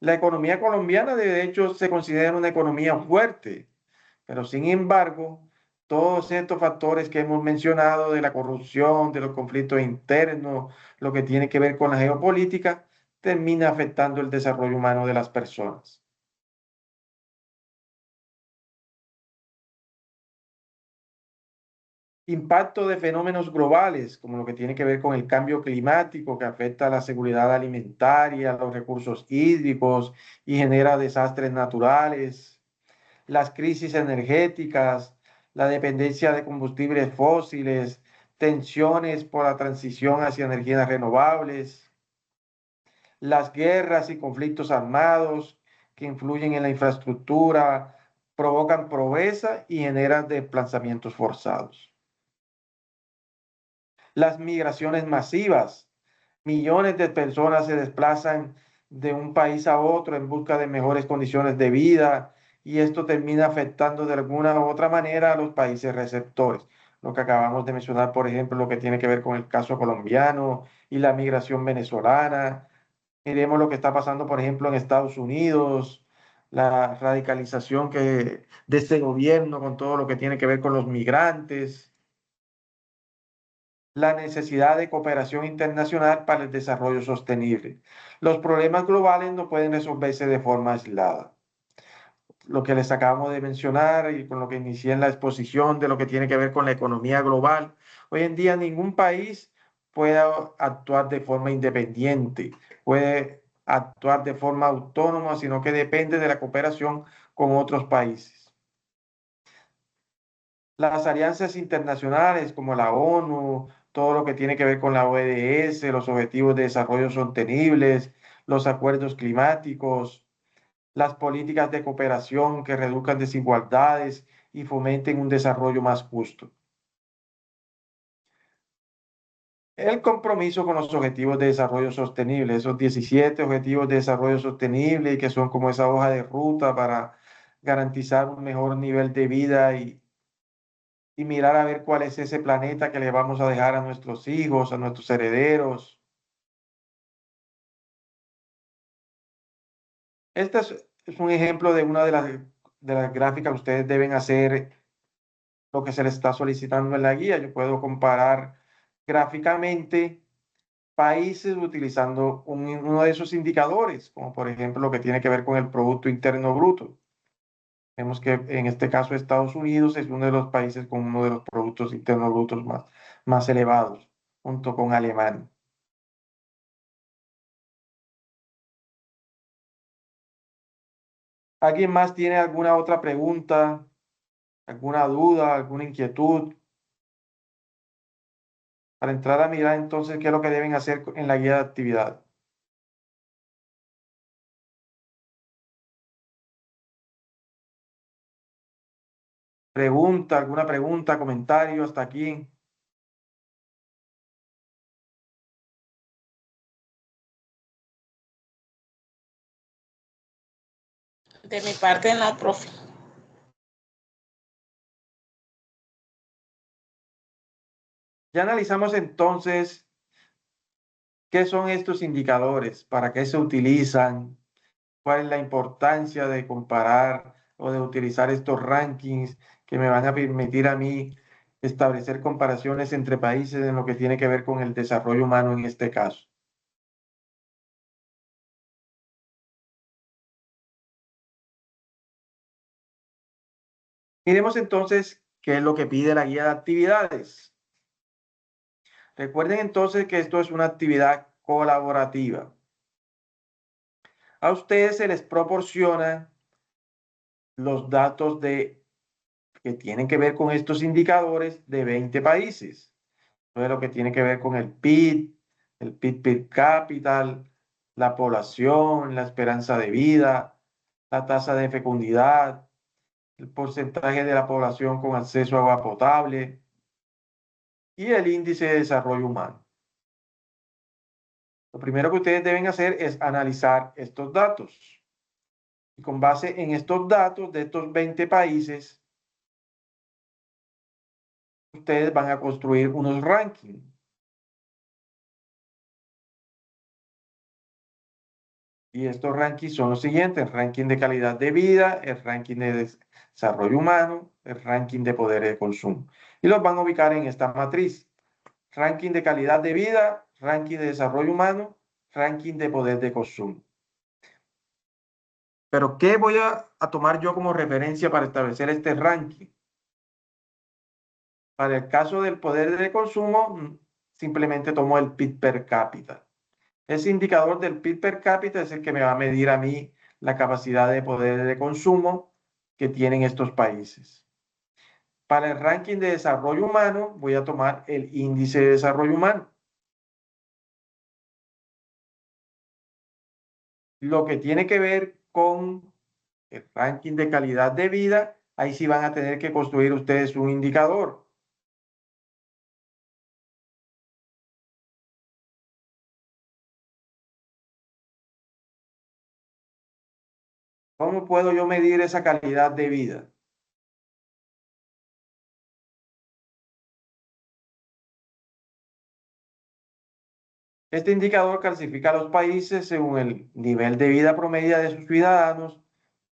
La economía colombiana, de hecho, se considera una economía fuerte. Pero sin embargo, todos estos factores que hemos mencionado de la corrupción, de los conflictos internos, lo que tiene que ver con la geopolítica, termina afectando el desarrollo humano de las personas. Impacto de fenómenos globales, como lo que tiene que ver con el cambio climático, que afecta a la seguridad alimentaria, los recursos hídricos y genera desastres naturales, las crisis energéticas, la dependencia de combustibles fósiles, tensiones por la transición hacia energías renovables, las guerras y conflictos armados que influyen en la infraestructura, provocan pobreza y generan desplazamientos forzados. Las migraciones masivas, millones de personas se desplazan de un país a otro en busca de mejores condiciones de vida y esto termina afectando de alguna u otra manera a los países receptores. Lo que acabamos de mencionar, por ejemplo, lo que tiene que ver con el caso colombiano y la migración venezolana. Miremos lo que está pasando, por ejemplo, en Estados Unidos, la radicalización de este gobierno con todo lo que tiene que ver con los migrantes, la necesidad de cooperación internacional para el desarrollo sostenible. Los problemas globales no pueden resolverse de forma aislada. Lo que les acabamos de mencionar y con lo que inicié en la exposición de lo que tiene que ver con la economía global, hoy en día ningún país puede actuar de forma independiente, puede actuar de forma autónoma, sino que depende de la cooperación con otros países. Las alianzas internacionales como la ONU, todo lo que tiene que ver con la ODS, los Objetivos de Desarrollo Sostenibles, los acuerdos climáticos, las políticas de cooperación que reduzcan desigualdades y fomenten un desarrollo más justo. El compromiso con los Objetivos de Desarrollo Sostenible, esos 17 Objetivos de Desarrollo Sostenible y que son como esa hoja de ruta para garantizar un mejor nivel de vida y mirar a ver cuál es ese planeta que le vamos a dejar a nuestros hijos, a nuestros herederos. Este es un ejemplo de una de las gráficas que ustedes deben hacer lo que se les está solicitando en la guía. Yo puedo comparar gráficamente países utilizando uno de esos indicadores, como por ejemplo lo que tiene que ver con el Producto Interno Bruto. Vemos que en este caso Estados Unidos es uno de los países con uno de los productos internos brutos más elevados, junto con Alemania. ¿Alguien más tiene alguna otra pregunta, alguna duda, alguna inquietud? Para entrar a mirar entonces qué es lo que deben hacer en la guía de actividad. Pregunta, alguna pregunta, comentario hasta aquí. De mi parte, no, profe. Ya analizamos entonces qué son estos indicadores, para qué se utilizan, cuál es la importancia de comparar o de utilizar estos rankings que me van a permitir a mí establecer comparaciones entre países en lo que tiene que ver con el desarrollo humano en este caso. Miremos entonces qué es lo que pide la guía de actividades. Recuerden entonces que esto es una actividad colaborativa. A ustedes se les proporciona los datos que tienen que ver con estos indicadores de 20 países. Todo lo que tiene que ver con el PIB per cápita, la población, la esperanza de vida, la tasa de fecundidad, el porcentaje de la población con acceso a agua potable y el índice de desarrollo humano. Lo primero que ustedes deben hacer es analizar estos datos. Y con base en estos datos de estos 20 países, ustedes van a construir unos rankings. Y estos rankings son los siguientes: el ranking de calidad de vida, el ranking de desarrollo humano, el ranking de poder de consumo. Y los van a ubicar en esta matriz: ranking de calidad de vida, ranking de desarrollo humano, ranking de poder de consumo. Pero ¿qué voy a tomar yo como referencia para establecer este ranking? Para el caso del poder de consumo, simplemente tomo el PIB per cápita. Ese indicador del PIB per cápita es el que me va a medir a mí la capacidad de poder de consumo que tienen estos países. Para el ranking de desarrollo humano, voy a tomar el índice de desarrollo humano. Lo que tiene que ver con el ranking de calidad de vida, ahí sí van a tener que construir ustedes un indicador. ¿Cómo puedo yo medir esa calidad de vida? Este indicador clasifica a los países según el nivel de vida promedio de sus ciudadanos,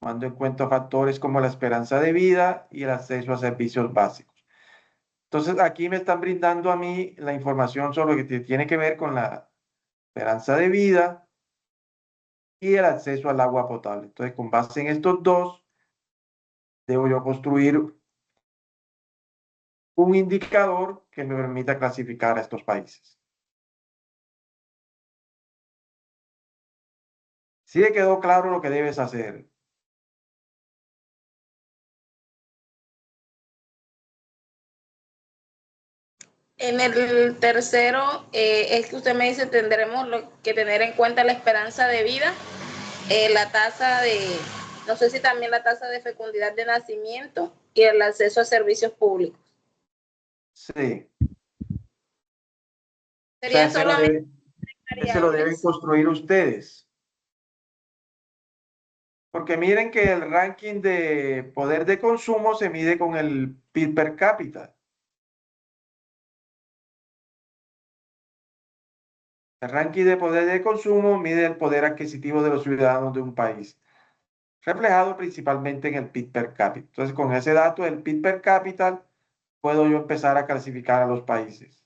tomando en cuenta factores como la esperanza de vida y el acceso a servicios básicos. Entonces, aquí me están brindando a mí la información sobre lo que tiene que ver con la esperanza de vida y el acceso al agua potable. Entonces, con base en estos dos, debo yo construir un indicador que me permita clasificar a estos países. ¿Sí le quedó claro lo que debes hacer? En el tercero, es que usted me dice, tendremos que tener en cuenta la esperanza de vida, la tasa no sé si también la tasa de fecundidad de nacimiento y el acceso a servicios públicos. Sí. O sea, Sería solamente ese lo deben variables. construir ustedes. Porque miren que el ranking de poder de consumo se mide con el PIB per cápita. El ranking de poder de consumo mide el poder adquisitivo de los ciudadanos de un país, reflejado principalmente en el PIB per cápita. Entonces, con ese dato, el PIB per cápita, puedo yo empezar a clasificar a los países.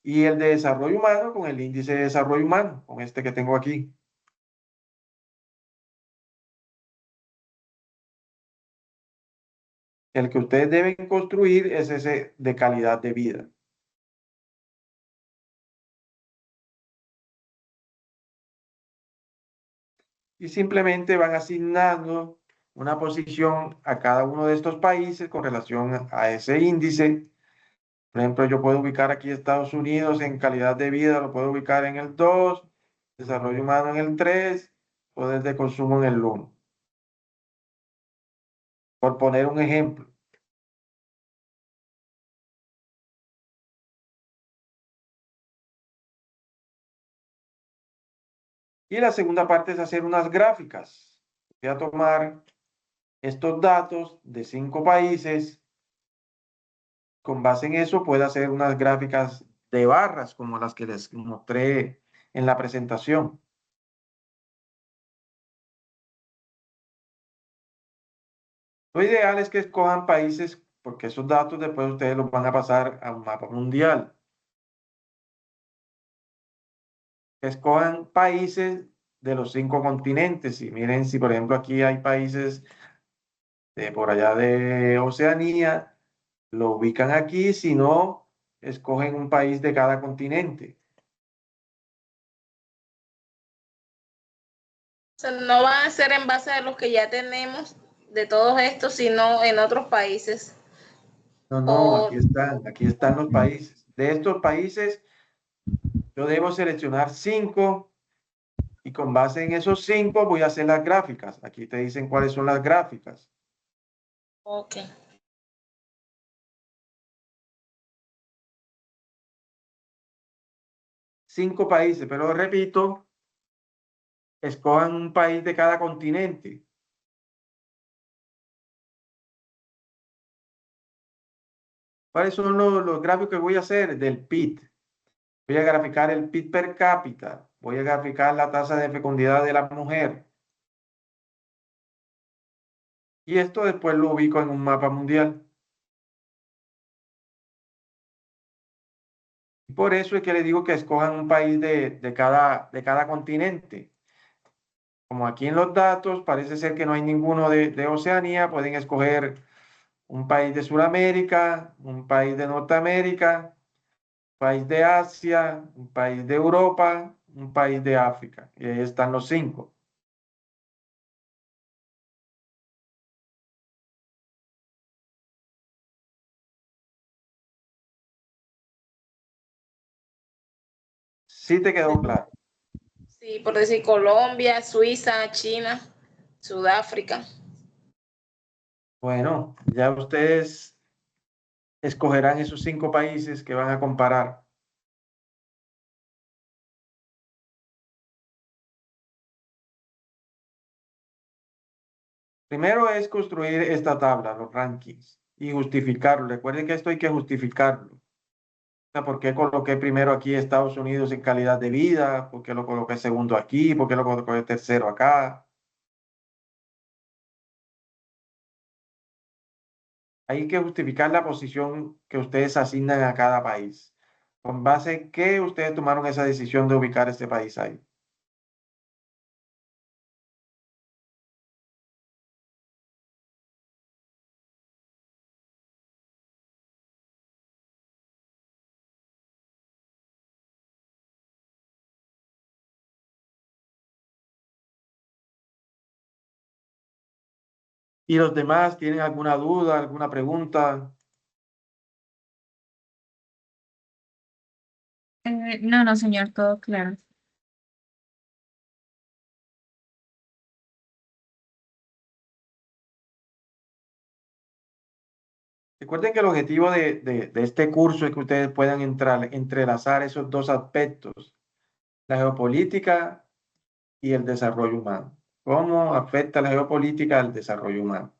Y el de desarrollo humano con el índice de desarrollo humano, con este que tengo aquí. El que ustedes deben construir es ese de calidad de vida. Y simplemente van asignando una posición a cada uno de estos países con relación a ese índice. Por ejemplo, yo puedo ubicar aquí Estados Unidos en calidad de vida, lo puedo ubicar en el 2, desarrollo humano en el 3, poder de consumo en el 1. Por poner un ejemplo. Y la segunda parte es hacer unas gráficas. Voy a tomar estos datos de 5 países con base en eso puede hacer unas gráficas de barras como las que les mostré en la presentación. Lo ideal es que escojan países, porque esos datos después ustedes los van a pasar a un mapa mundial. Que escojan países de los 5 continentes. Y miren, si por ejemplo aquí hay países de por allá de Oceanía, lo ubican aquí, si no, escogen un país de cada continente. O sea, no van a ser en base a los que ya tenemos de todos estos, sino en otros países. No, no, O, aquí están los países. De estos países, yo debo seleccionar 5 y con base en esos 5 voy a hacer las gráficas. Aquí te dicen cuáles son las gráficas. ok. 5 países, pero repito, escojan un país de cada continente. ¿Cuáles son los gráficos que voy a hacer? Del PIB. Voy a graficar el PIB per cápita. Voy a graficar la tasa de fecundidad de la mujer. Y esto después lo ubico en un mapa mundial. Y por eso es que les digo que escojan un país de cada continente. Como aquí en los datos parece ser que no hay ninguno de Oceanía, pueden escoger un país de Sudamérica, un país de Norteamérica, un país de Asia, un país de Europa, un país de África. Y ahí están los 5. Sí te quedó claro. Sí, por decir Colombia, Suiza, China, Sudáfrica. Bueno, ya ustedes escogerán esos 5 países que van a comparar. Primero es construir esta tabla, los rankings, y justificarlo. Recuerden que esto hay que justificarlo. O sea, ¿por qué coloqué primero aquí Estados Unidos en calidad de vida? ¿Por qué lo coloqué segundo aquí? ¿Por qué lo coloqué tercero acá? Hay que justificar la posición que ustedes asignan a cada país. ¿Con base en qué ustedes tomaron esa decisión de ubicar este país ahí? ¿Y los demás tienen alguna duda, alguna pregunta? No, no, señor, todo claro. Recuerden que el objetivo de este curso es que ustedes puedan entrelazar esos dos aspectos, la geopolítica y el desarrollo humano. ¿Cómo afecta la geopolítica al desarrollo humano?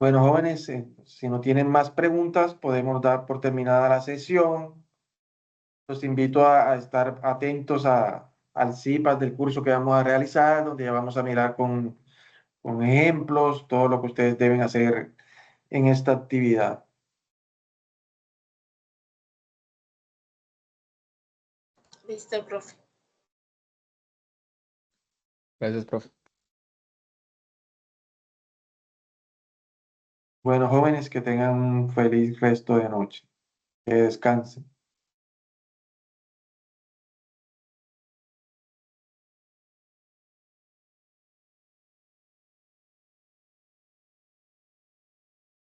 Bueno, jóvenes, si no tienen más preguntas, podemos dar por terminada la sesión. Los invito a estar atentos al CIPAS del curso que vamos a realizar, donde ya vamos a mirar con ejemplos todo lo que ustedes deben hacer en esta actividad. Listo, profe. Gracias, profe. Bueno, jóvenes, que tengan un feliz resto de noche. Que descansen.